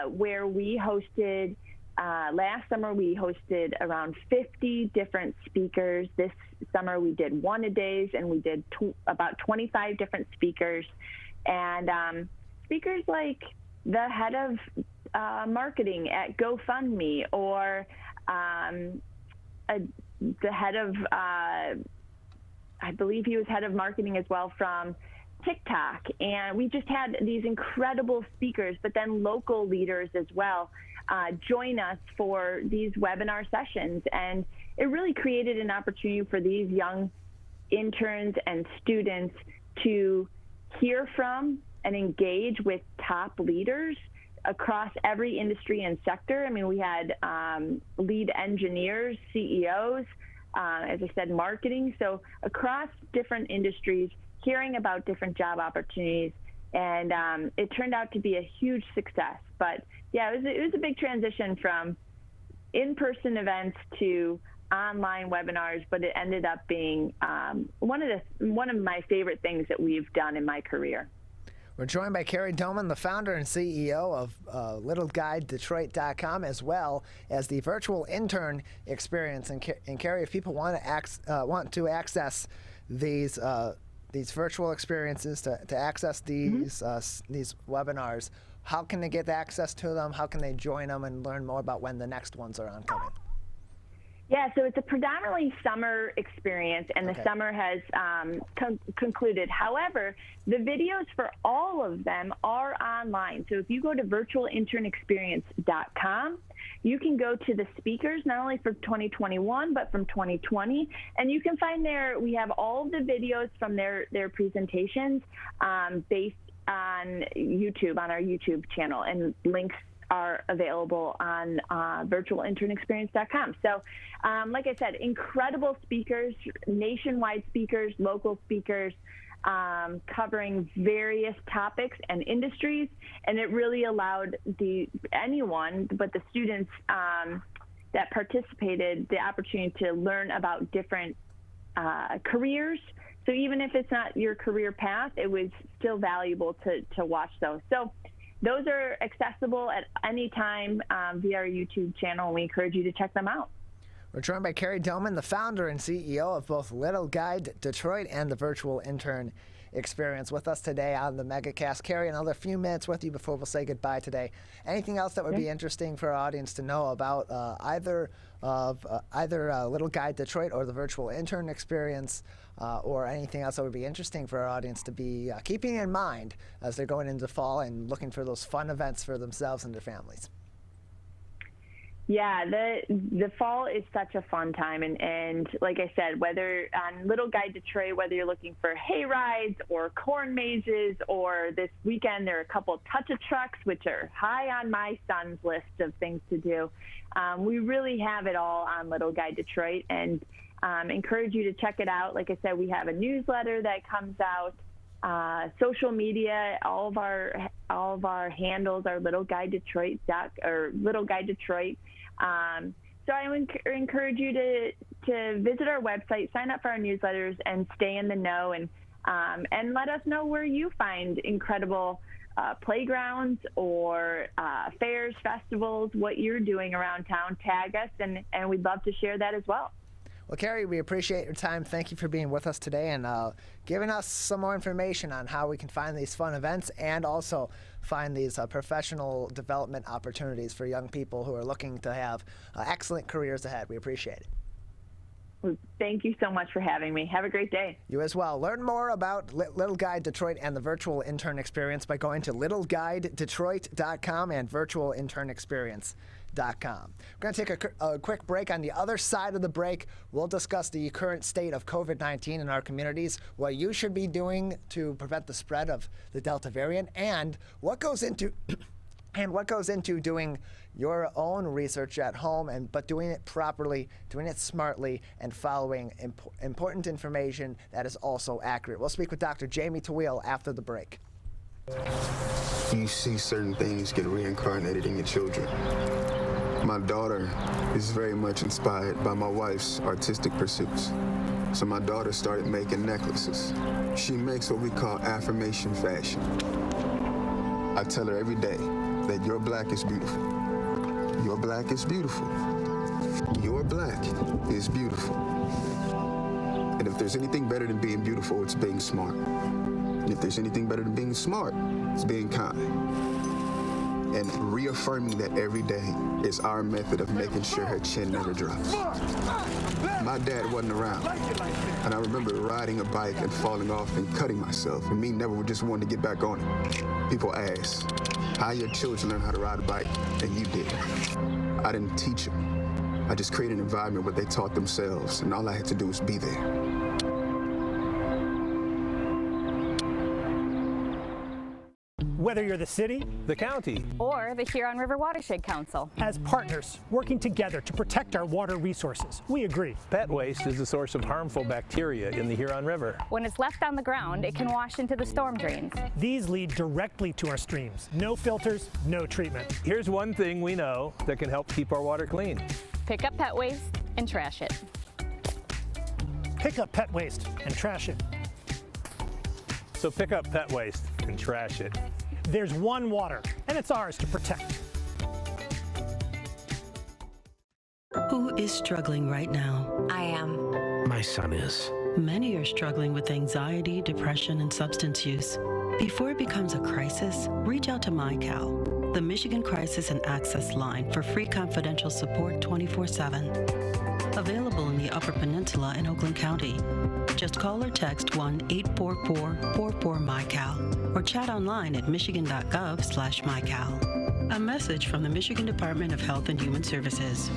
where we hosted, last summer we hosted around 50 different speakers. This summer we did one-a-days, and we did about 25 different speakers. And speakers like the head of marketing at GoFundMe, or the head of, I believe he was head of marketing as well from TikTok. And we just had these incredible speakers, but then local leaders as well join us for these webinar sessions. And it really created an opportunity for these young interns and students to hear from and engage with top leaders across every industry and sector. I mean, we had lead engineers, CEOs, as I said, marketing. So across different industries, hearing about different job opportunities. And it turned out to be a huge success. But yeah, it was a big transition from in-person events to online webinars, but it ended up being one of my favorite things that we've done in my career. We're joined by Kerry Doman, the founder and CEO of LittleGuideDetroit.com, as well as the Virtual Intern Experience. And Kerry, if people want to access these virtual experiences, to access these webinars, how can they get access to them? How can they join them and learn more about when the next ones are oncoming? Yeah, so it's a predominantly summer experience, and the summer has concluded. However, the videos for all of them are online. So if you go to virtualinternexperience.com, you can go to the speakers, not only for 2021, but from 2020. And you can find we have all of the videos from their presentations based on YouTube, on our YouTube channel, and links are available on virtualinternexperience.com. So like I said, incredible speakers, nationwide speakers, local speakers, covering various topics and industries, and it really allowed anyone but the students that participated the opportunity to learn about different careers. So even if it's not your career path, it was still valuable to watch those. So those are accessible at any time via our YouTube channel, and we encourage you to check them out. We're joined by Kerry Doman, the founder and CEO of both LittleGuide Detroit and the Virtual Intern Experience, with us today on the Megacast. Kerry, another few minutes with you before we'll say goodbye today. Anything else that would be interesting for our audience to know about either LittleGuide Detroit or the Virtual Intern Experience, or anything else that would be interesting for our audience to be keeping in mind as they're going into fall and looking for those fun events for themselves and their families? Yeah, the fall is such a fun time, and like I said, whether on LittleGuide Detroit, whether you're looking for hay rides or corn mazes, or this weekend there are a couple touch-a trucks, which are high on my son's list of things to do. We really have it all on LittleGuide Detroit, and encourage you to check it out. Like I said, we have a newsletter that comes out. Social media, all of our handles are LittleGuide Detroit or LittleGuide Detroit. So I would encourage you to visit our website, sign up for our newsletters, and stay in the know, and let us know where you find incredible playgrounds or fairs, festivals, what you're doing around town. Tag us, and we'd love to share that as well. Well, Kerry, we appreciate your time. Thank you for being with us today and giving us some more information on how we can find these fun events and also find these professional development opportunities for young people who are looking to have excellent careers ahead. We appreciate it. Well, thank you so much for having me. Have a great day. You as well. Learn more about LittleGuide Detroit and the Virtual Intern Experience by going to littleguidedetroit.com and virtualinternexperience.com. We're going to take a quick break. On the other side of the break, we'll discuss the current state of COVID-19 in our communities, what you should be doing to prevent the spread of the Delta variant, and what goes into doing your own research at home, but doing it properly, doing it smartly, and following important information that is also accurate. We'll speak with Dr. Jamie Tawil after the break. You see certain things get reincarnated in your children. My daughter is very much inspired by my wife's artistic pursuits. So my daughter started making necklaces. She makes what we call affirmation fashion. I tell her every day that your black is beautiful. Your black is beautiful. Your black is beautiful. And if there's anything better than being beautiful, it's being smart. And if there's anything better than being smart, it's being kind. And reaffirming that every day is our method of making sure her chin never drops. My dad wasn't around, and I remember riding a bike and falling off and cutting myself, and me never just wanted to get back on it. People ask, how your children learn how to ride a bike, and you did. I didn't teach them. I just created an environment where they taught themselves, and all I had to do was be there. Whether you're the city, the county, or the Huron River Watershed Council. As partners working together to protect our water resources, we agree. Pet waste is a source of harmful bacteria in the Huron River. When it's left on the ground, it can wash into the storm drains. These lead directly to our streams. No filters, no treatment. Here's one thing we know that can help keep our water clean. Pick up pet waste and trash it. Pick up pet waste and trash it. So pick up pet waste and trash it. There's one water, and it's ours to protect. Who is struggling right now? I am. My son is. Many are struggling with anxiety, depression, and substance use. Before it becomes a crisis, reach out to MyCal, the Michigan Crisis and Access Line, for free confidential support 24/7. Available in the Upper Peninsula and Oakland County. Just call or text 1-844-44-MyCal or chat online at michigan.gov/MyCal. A message from the Michigan Department of Health and Human Services.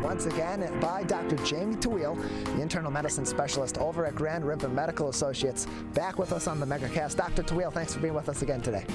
Once again by Dr. Jamie Tawil, the internal medicine specialist over at Grand River Medical Associates, back with us on the Megacast. Dr. Tawil, thanks for being with us again today.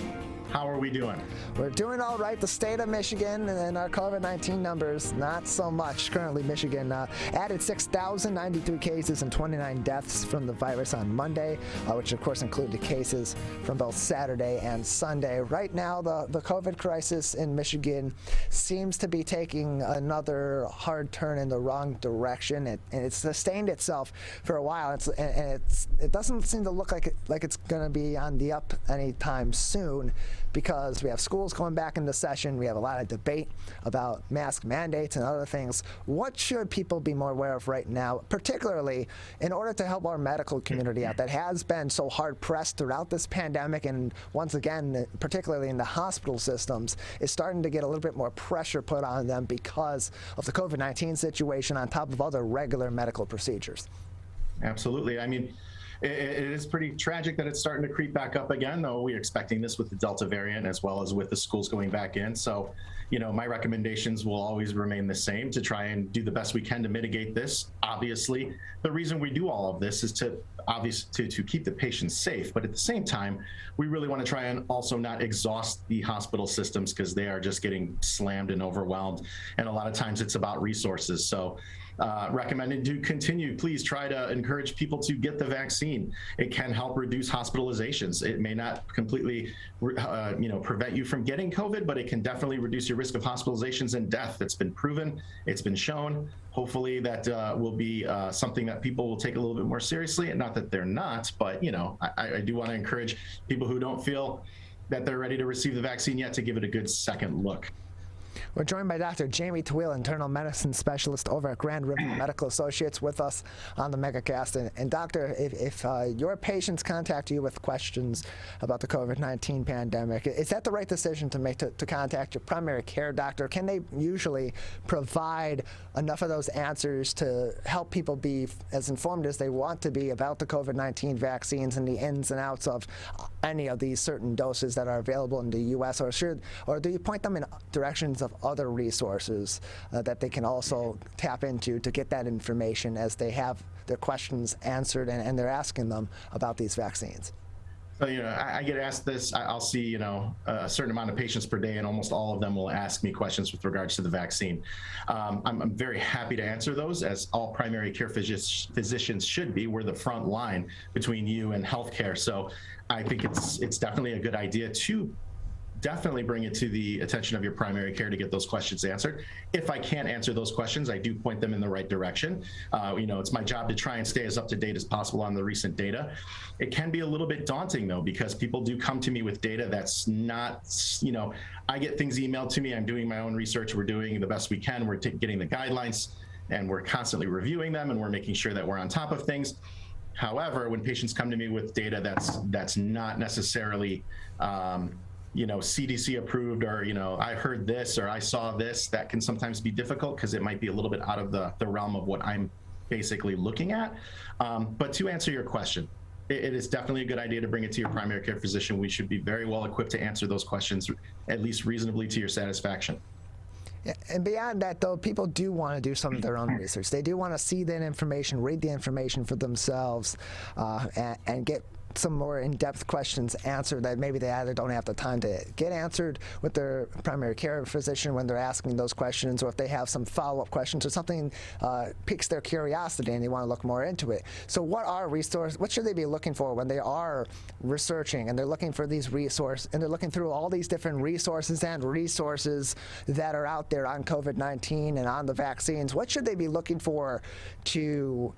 How are we doing? We're doing all right. The state of Michigan and our COVID-19 numbers, not so much. Currently, Michigan added 6,093 cases and 29 deaths from the virus on Monday, which of course included cases from both Saturday and Sunday. Right now, the COVID crisis in Michigan seems to be taking another hard turn in the wrong direction, and it's sustained itself for a while. It doesn't seem to look like it's going to be on the up anytime soon, because we have schools going back into session. We have a lot of debate about mask mandates and other things. What should people be more aware of right now, particularly in order to help our medical community out that has been so hard pressed throughout this pandemic, and once again, particularly in the hospital systems, is starting to get a little bit more pressure put on them because of the COVID-19 situation on top of other regular medical procedures? Absolutely. I mean, it is pretty tragic that it's starting to creep back up again, though we're expecting this with the Delta variant as well as with the schools going back in. So, my recommendations will always remain the same to try and do the best we can to mitigate this. Obviously, the reason we do all of this is to keep the patients safe. But at the same time, we really want to try and also not exhaust the hospital systems, because they are just getting slammed and overwhelmed. And a lot of times it's about resources. So recommended to continue. Please try to encourage people to get the vaccine. It can help reduce hospitalizations. It may not completely, prevent you from getting COVID, but it can definitely reduce your risk of hospitalizations and death. It's been proven. It's been shown. Hopefully that will be something that people will take a little bit more seriously. And not that they're not, but I do want to encourage people who don't feel that they're ready to receive the vaccine yet to give it a good second look. We're joined by Dr. Jamie Tawil, internal medicine specialist over at Grand River Medical Associates, with us on the Megacast. And Doctor, if your patients contact you with questions about the COVID-19 pandemic, is that the right decision to make to contact your primary care doctor? Can they usually provide enough of those answers to help people be as informed as they want to be about the COVID-19 vaccines and the ins and outs of any of these certain doses that are available in the U.S., or do you point them in directions of other resources that they can also tap into to get that information as they have their questions answered and they're asking them about these vaccines? So, I get asked this. I'll see, a certain amount of patients per day, and almost all of them will ask me questions with regards to the vaccine. I'm very happy to answer those, as all primary care physicians should be. We're the front line between you and healthcare. So I think it's definitely a good idea to definitely bring it to the attention of your primary care to get those questions answered. If I can't answer those questions, I do point them in the right direction. It's my job to try and stay as up to date as possible on the recent data. It can be a little bit daunting, though, because people do come to me with data that's not, I get things emailed to me. I'm doing my own research. We're doing the best we can. We're getting the guidelines, and we're constantly reviewing them, and we're making sure that we're on top of things. However, when patients come to me with data that's not necessarily CDC approved, or, I heard this or I saw this, that can sometimes be difficult because it might be a little bit out of the realm of what I'm basically looking at. But to answer your question, it is definitely a good idea to bring it to your primary care physician. We should be very well equipped to answer those questions, at least reasonably to your satisfaction. Yeah, and beyond that, though, people do want to do some of their own research. They do want to see that information, read the information for themselves, and get some more in-depth questions answered that maybe they either don't have the time to get answered with their primary care physician when they're asking those questions, or if they have some follow-up questions or something piques their curiosity and they want to look more into it. So what should they be looking for when they are researching and they're looking for these resources, and they're looking through all these different resources that are out there on COVID-19 and on the vaccines? What should they be looking for to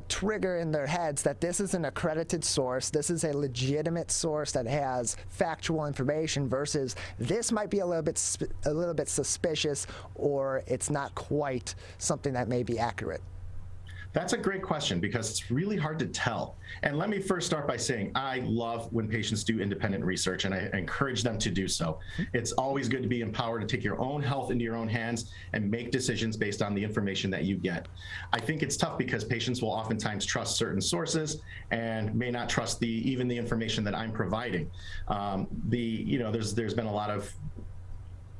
trigger in their heads that this is an accredited source, this is a legitimate source that has factual information, versus this might be a little bit suspicious, or it's not quite something that may be accurate? That's a great question because it's really hard to tell. And let me first start by saying I love when patients do independent research, and I encourage them to do so. It's always good to be empowered to take your own health into your own hands and make decisions based on the information that you get. I think it's tough because patients will oftentimes trust certain sources and may not trust even the information that I'm providing. There's been a lot of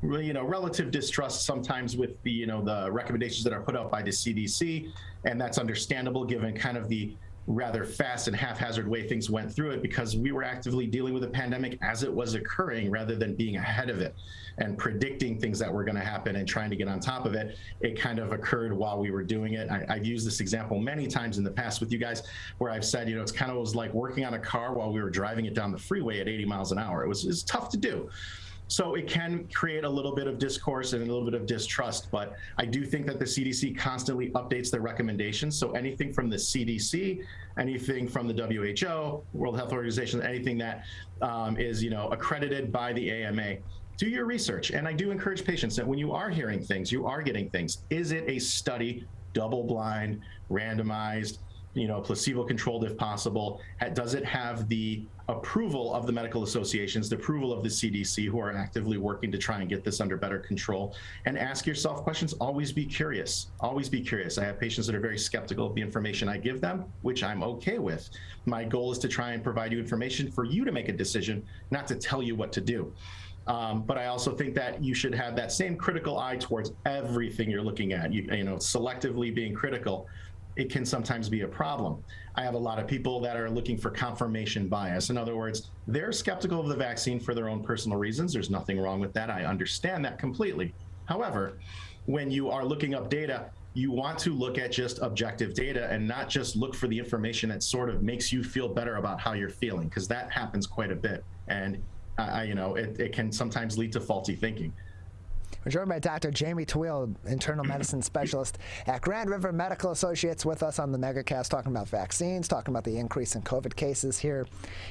relative distrust sometimes with the recommendations that are put out by the CDC, and that's understandable given kind of the rather fast and haphazard way things went through it, because we were actively dealing with the pandemic as it was occurring rather than being ahead of it and predicting things that were going to happen and trying to get on top of it. It kind of occurred while we were doing it. I've used this example many times in the past with you guys where I've said, it's kind of was like working on a car while we were driving it down the freeway at 80 miles an hour. It's tough to do. So it can create a little bit of discourse and a little bit of distrust, but I do think that the CDC constantly updates their recommendations. So anything from the CDC, anything from the WHO, World Health Organization, anything that is accredited by the AMA, do your research. And I do encourage patients that when you are hearing things, you are getting things, is it a study, double-blind, randomized, placebo-controlled if possible? Does it have the approval of the medical associations, the approval of the CDC, who are actively working to try and get this under better control? And ask yourself questions. Always be curious. Always be curious. I have patients that are very skeptical of the information I give them, which I'm okay with. My goal is to try and provide you information for you to make a decision, not to tell you what to do. But I also think that you should have that same critical eye towards everything you're looking at. Selectively being critical, it can sometimes be a problem. I have a lot of people that are looking for confirmation bias. In other words, they're skeptical of the vaccine for their own personal reasons. There's nothing wrong with that. I understand that completely. However, when you are looking up data, you want to look at just objective data and not just look for the information that sort of makes you feel better about how you're feeling, because that happens quite a bit. And it can sometimes lead to faulty thinking. We're joined by Dr. Jamie Tawil, internal medicine specialist at Grand River Medical Associates, with us on the Megacast, talking about vaccines, talking about the increase in COVID cases here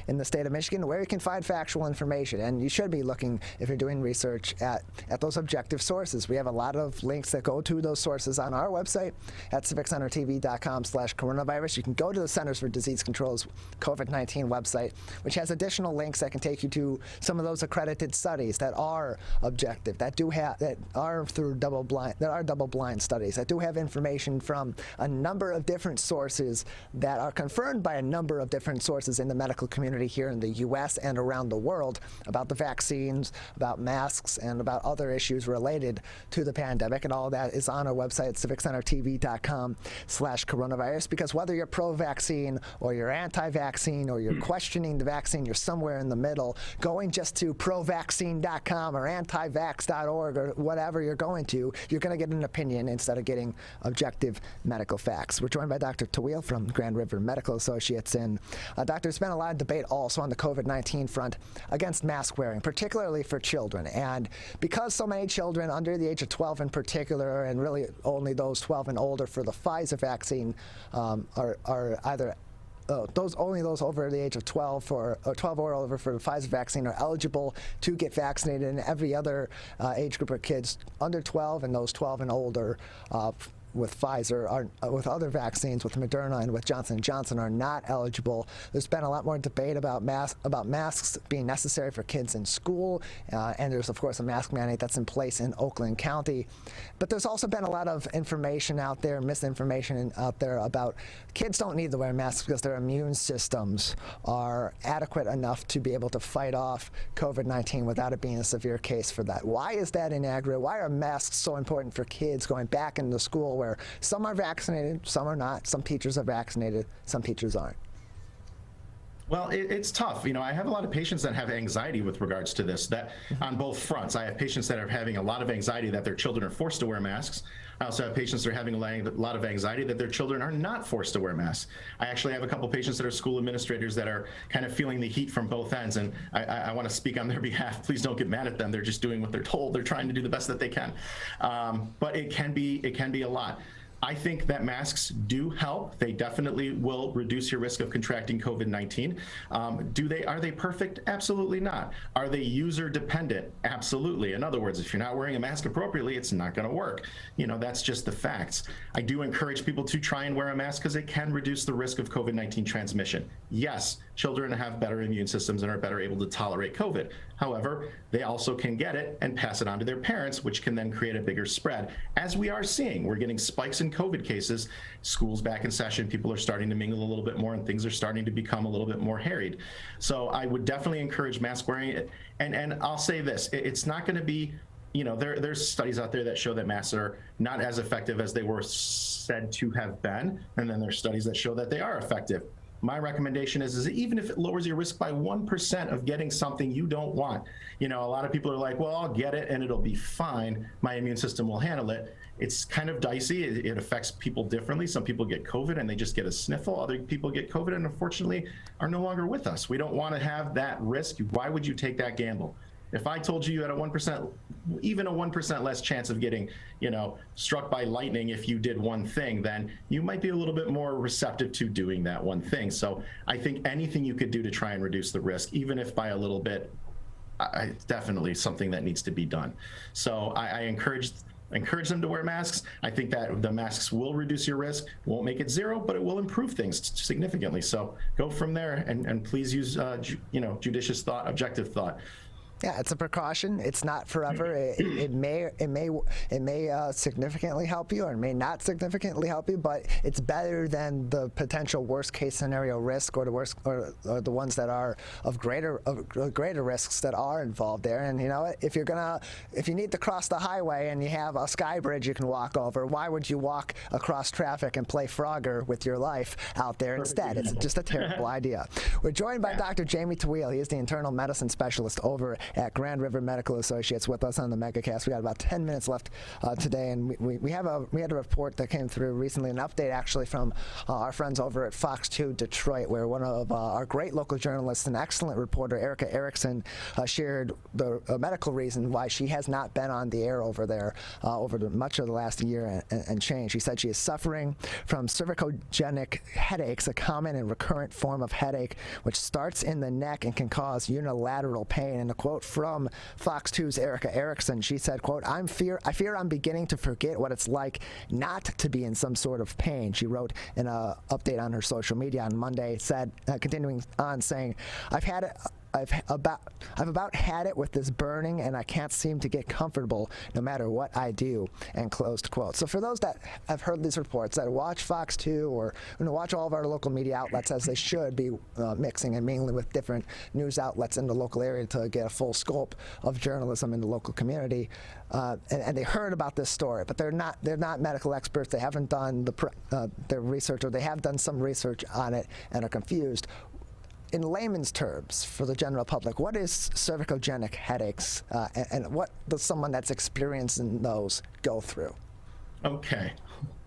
in the state of Michigan, where you can find factual information. And you should be looking, if you're doing research, at those objective sources. We have a lot of links that go to those sources on our website at civiccentertv.com/coronavirus. You can go to the Centers for Disease Control's COVID-19 website, which has additional links that can take you to some of those accredited studies that are objective, that are double-blind studies, that do have information from a number of different sources that are confirmed by a number of different sources in the medical community here in the U.S. and around the world about the vaccines, about masks, and about other issues related to the pandemic. And all of that is on our website, civiccentertv.com/coronavirus, because whether you're pro-vaccine or you're anti-vaccine or you're questioning the vaccine, you're somewhere in the middle. Going just to provaccine.com or antivax.org or whatever you're going to get an opinion instead of getting objective medical facts. We're joined by Dr. Tawil from Grand River Medical Associates. And doctor, there's been a lot of debate also on the COVID-19 front against mask wearing, particularly for children. And because so many children under the age of 12 in particular, and really only those 12 and older for the Pfizer vaccine, are either those over the age of 12 or 12 or over for the Pfizer vaccine are eligible to get vaccinated, and every other age group of kids under 12 and those 12 and older with Pfizer, with other vaccines, with Moderna and with Johnson & Johnson, are not eligible. There's been a lot more debate about masks being necessary for kids in school, and there's, of course, a mask mandate that's in place in Oakland County. But there's also been a lot of information out there, misinformation out there about kids don't need to wear masks because their immune systems are adequate enough to be able to fight off COVID-19 without it being a severe case for that. Why is that inaccurate? Why are masks so important for kids going back into school where some are vaccinated, some are not, some teachers are vaccinated, some teachers aren't? Well, it's tough. I have a lot of patients that have anxiety with regards to this, that on both fronts. I have patients that are having a lot of anxiety that their children are forced to wear masks. I also have patients that are having a lot of anxiety that their children are not forced to wear masks. I actually have a couple patients that are school administrators that are kind of feeling the heat from both ends, and I want to speak on their behalf. Please don't get mad at them. They're just doing what they're told. They're trying to do the best that they can. But it can be a lot. I think that masks do help. They definitely will reduce your risk of contracting COVID-19. Are they perfect? Absolutely not. Are they user dependent? Absolutely. In other words, if you're not wearing a mask appropriately, it's not going to work. That's just the facts. I do encourage people to try and wear a mask because it can reduce the risk of COVID-19 transmission. Yes, children have better immune systems and are better able to tolerate COVID. However, they also can get it and pass it on to their parents, which can then create a bigger spread. As we are seeing, we're getting spikes in COVID cases, schools back in session, people are starting to mingle a little bit more and things are starting to become a little bit more harried. So I would definitely encourage mask wearing. And I'll say this, it's not going to be, there's studies out there that show that masks are not as effective as they were said to have been. And then there's studies that show that they are effective. My recommendation is that even if it lowers your risk by 1% of getting something you don't want, a lot of people are like, well, I'll get it and it'll be fine. My immune system will handle it. It's kind of dicey. It affects people differently. Some people get COVID and they just get a sniffle. Other people get COVID and unfortunately are no longer with us. We don't want to have that risk. Why would you take that gamble? If I told you you had a 1%, even a 1% less chance of getting, struck by lightning if you did one thing, then you might be a little bit more receptive to doing that one thing. So I think anything you could do to try and reduce the risk, even if by a little bit, it's definitely something that needs to be done. So I encourage them to wear masks. I think that the masks will reduce your risk, won't make it zero, but it will improve things significantly. So go from there and please use, judicious thought, objective thought. Yeah, it's a precaution. It's not forever. It may significantly help you, or it may not significantly help you, but it's better than the potential worst case scenario risk, or the worst, or the ones that are of greater risks that are involved there. And if you need to cross the highway and you have a sky bridge you can walk over, why would you walk across traffic and play Frogger with your life out there instead? It's just a terrible idea. We're joined by Dr. Jamie Tawil. He is the internal medicine specialist over at Grand River Medical Associates with us on the Megacast. We got about 10 minutes left today, and we had a report that came through recently, an update actually from our friends over at Fox 2 Detroit, where one of our great local journalists, an excellent reporter, Erica Erickson, shared the medical reason why she has not been on the air over there over much of the last year and change. She said she is suffering from cervicogenic headaches, a common and recurrent form of headache which starts in the neck and can cause unilateral pain. And a quote from Fox 2's Erica Erickson, she said, quote, I fear I'm beginning to forget what it's like not to be in some sort of pain. She wrote in an update on her social media on Monday, said, continuing on saying, I've about had it with this burning, and I can't seem to get comfortable no matter what I do, and closed quote. So for those that have heard these reports, that watch Fox 2 or watch all of our local media outlets, as they should be mixing and mingling with different news outlets in the local area to get a full scope of journalism in the local community, and they heard about this story, but they're not medical experts. They haven't done their research, or they have done some research on it and are confused. In layman's terms, for the general public, what is cervicogenic headaches, and what does someone that's experiencing those go through? Okay,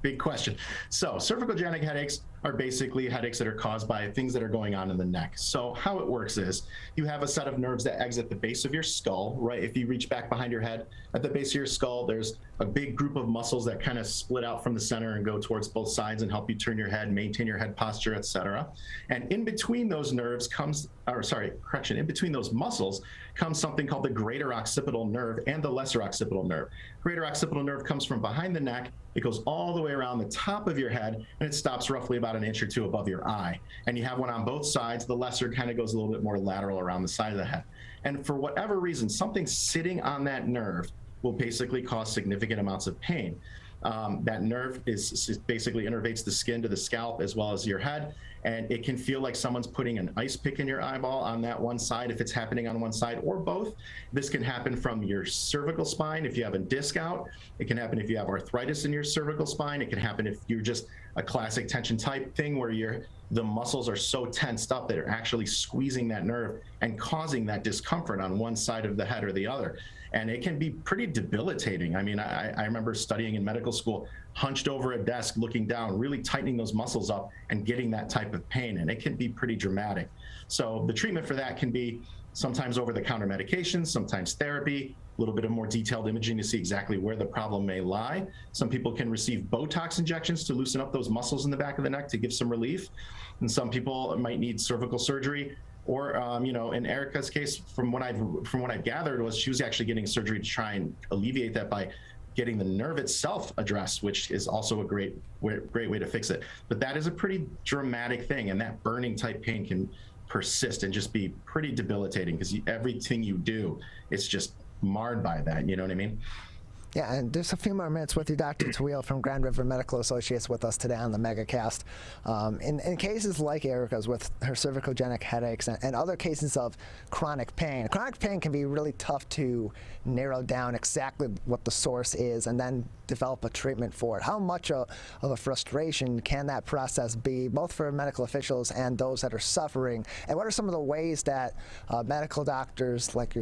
big question. So cervicogenic headaches are basically headaches that are caused by things that are going on in the neck. So how it works is you have a set of nerves that exit the base of your skull, right? If you reach back behind your head, at the base of your skull, there's a big group of muscles that kind of split out from the center and go towards both sides and help you turn your head, maintain your head posture, etc. And in between those nerves in between those muscles comes something called the greater occipital nerve and the lesser occipital nerve. Greater occipital nerve comes from behind the neck. It goes all the way around the top of your head, and it stops roughly about an inch or two above your eye. And you have one on both sides. The lesser kind of goes a little bit more lateral around the side of the head. And for whatever reason, something sitting on that nerve will basically cause significant amounts of pain. That nerve is basically innervates the skin to the scalp as well as your head, and it can feel like someone's putting an ice pick in your eyeball on that one side if it's happening on one side, or both. This can happen from your cervical spine if you have a disc out. It can happen if you have arthritis in your cervical spine. It can happen if you're just a classic tension type thing where the muscles are so tensed up that they're actually squeezing that nerve and causing that discomfort on one side of the head or the other. And it can be pretty debilitating. I mean, I remember studying in medical school, hunched over a desk, looking down, really tightening those muscles up and getting that type of pain. And it can be pretty dramatic. So the treatment for that can be sometimes over-the-counter medications, sometimes therapy. little bit of more detailed imaging to see exactly where the problem may lie. Some people can receive Botox injections to loosen up those muscles in the back of the neck to give some relief. And some people might need cervical surgery. Or, in Erica's case, from what I've gathered, was she was actually getting surgery to try and alleviate that by getting the nerve itself addressed, which is also a great way to fix it. But that is a pretty dramatic thing, and that burning type pain can persist and just be pretty debilitating because everything you do is just marred by that. You know what I mean? Yeah, and just a few more minutes with you, Dr. Tawil from Grand River Medical Associates with us today on the Megacast. In cases like Erica's with her cervicogenic headaches and other cases of chronic pain can be really tough to narrow down exactly what the source is and then develop a treatment for it. How much of a frustration can that process be, both for medical officials and those that are suffering? And what are some of the ways that medical doctors, like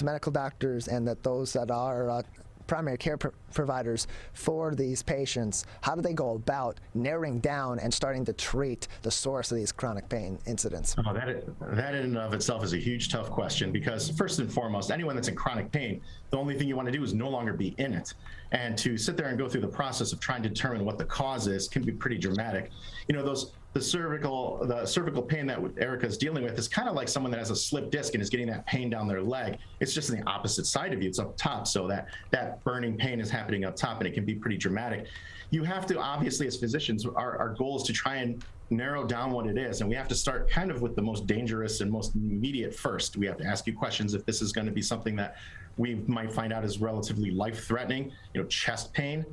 medical doctors, and that those that are primary care providers for these patients, how do they go about narrowing down and starting to treat the source of these chronic pain incidents? Oh, that in and of itself is a huge, tough question, because first and foremost, anyone that's in chronic pain, the only thing you want to do is no longer be in it. And to sit there and go through the process of trying to determine what the cause is can be pretty dramatic. The cervical pain that Erica's dealing with is kind of like someone that has a slip disc and is getting that pain down their leg. It's just on the opposite side of you. It's up top. So that burning pain is happening up top, and it can be pretty dramatic. You have to, obviously, as physicians, our goal is to try and narrow down what it is. And we have to start kind of with the most dangerous and most immediate first. We have to ask you questions if this is going to be something that we might find out is relatively life-threatening, chest pain.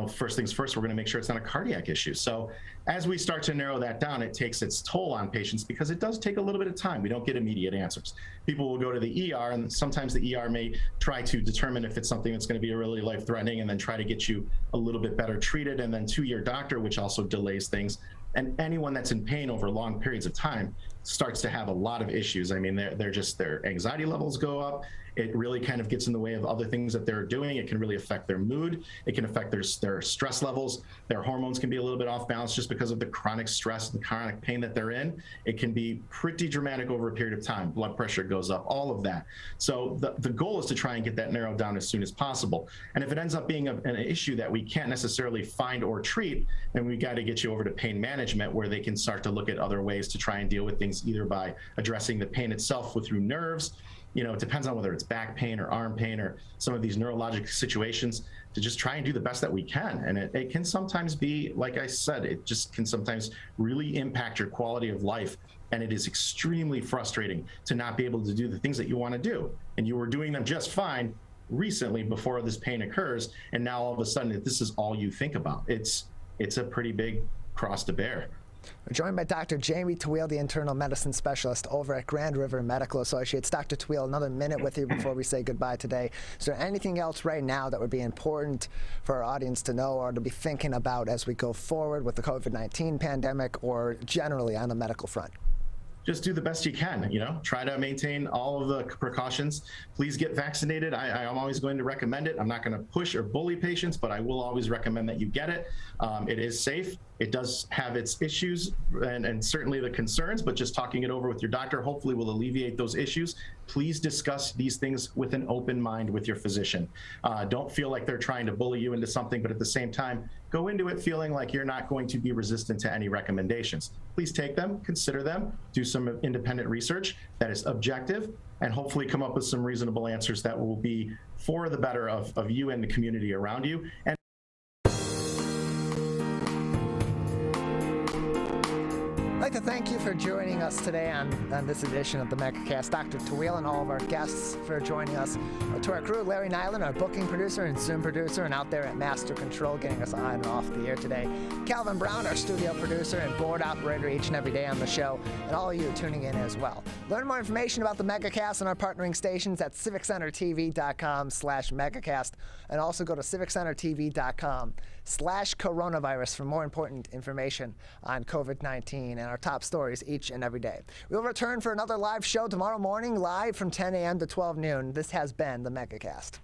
First things first, we're going to make sure it's not a cardiac issue. So as we start to narrow that down, it takes its toll on patients because it does take a little bit of time. We don't get immediate answers. People will go to the ER, and sometimes the ER may try to determine if it's something that's going to be really life-threatening and then try to get you a little bit better treated, and then to your doctor, which also delays things. And anyone that's in pain over long periods of time starts to have a lot of issues. I mean, their anxiety levels go up. It really kind of gets in the way of other things that they're doing. It can really affect their mood. It can affect their stress levels. Their hormones can be a little bit off balance just because of the chronic stress and the chronic pain that they're in. It can be pretty dramatic over a period of time. Blood pressure goes up, all of that. So the goal is to try and get that narrowed down as soon as possible. And if it ends up being an issue that we can't necessarily find or treat, then we got to get you over to pain management, where they can start to look at other ways to try and deal with things, either by addressing the pain itself through nerves. It depends on whether it's back pain or arm pain or some of these neurologic situations, to just try and do the best that we can. And it can sometimes be, like I said, it just can sometimes really impact your quality of life. And it is extremely frustrating to not be able to do the things that you want to do. And you were doing them just fine recently before this pain occurs. And now all of a sudden, this is all you think about. It's a pretty big cross to bear. We're joined by Dr. Jamie Tawil, the internal medicine specialist over at Grand River Medical Associates. Dr. Tawil, another minute with you before we say goodbye today. Is there anything else right now that would be important for our audience to know or to be thinking about as we go forward with the COVID-19 pandemic, or generally on the medical front? Just do the best you can, try to maintain all of the precautions. Please get vaccinated. I'm always going to recommend it. I'm not going to push or bully patients, but I will always recommend that you get it. It is safe. It does have its issues and certainly the concerns, but just talking it over with your doctor hopefully will alleviate those issues. Please discuss these things with an open mind with your physician. Don't feel like they're trying to bully you into something, but at the same time, go into it feeling like you're not going to be resistant to any recommendations. Please take them, consider them, do some independent research that is objective, and hopefully come up with some reasonable answers that will be for the better of you and the community around you. And I'd like to thank you for joining us today on this edition of the Megacast. Dr. Tawil and all of our guests for joining us. To our crew, Larry Nyland, our booking producer and Zoom producer, and out there at Master Control getting us on and off the air today. Calvin Brown, our studio producer and board operator each and every day on the show, and all of you tuning in as well. Learn more information about the Megacast and our partnering stations at civiccentertv.com/Megacast, and also go to civiccentertv.com/coronavirus for more important information on COVID-19 and our top stories each and every day. We'll return for another live show tomorrow morning, live from 10 a.m. to 12 noon. This has been the Megacast.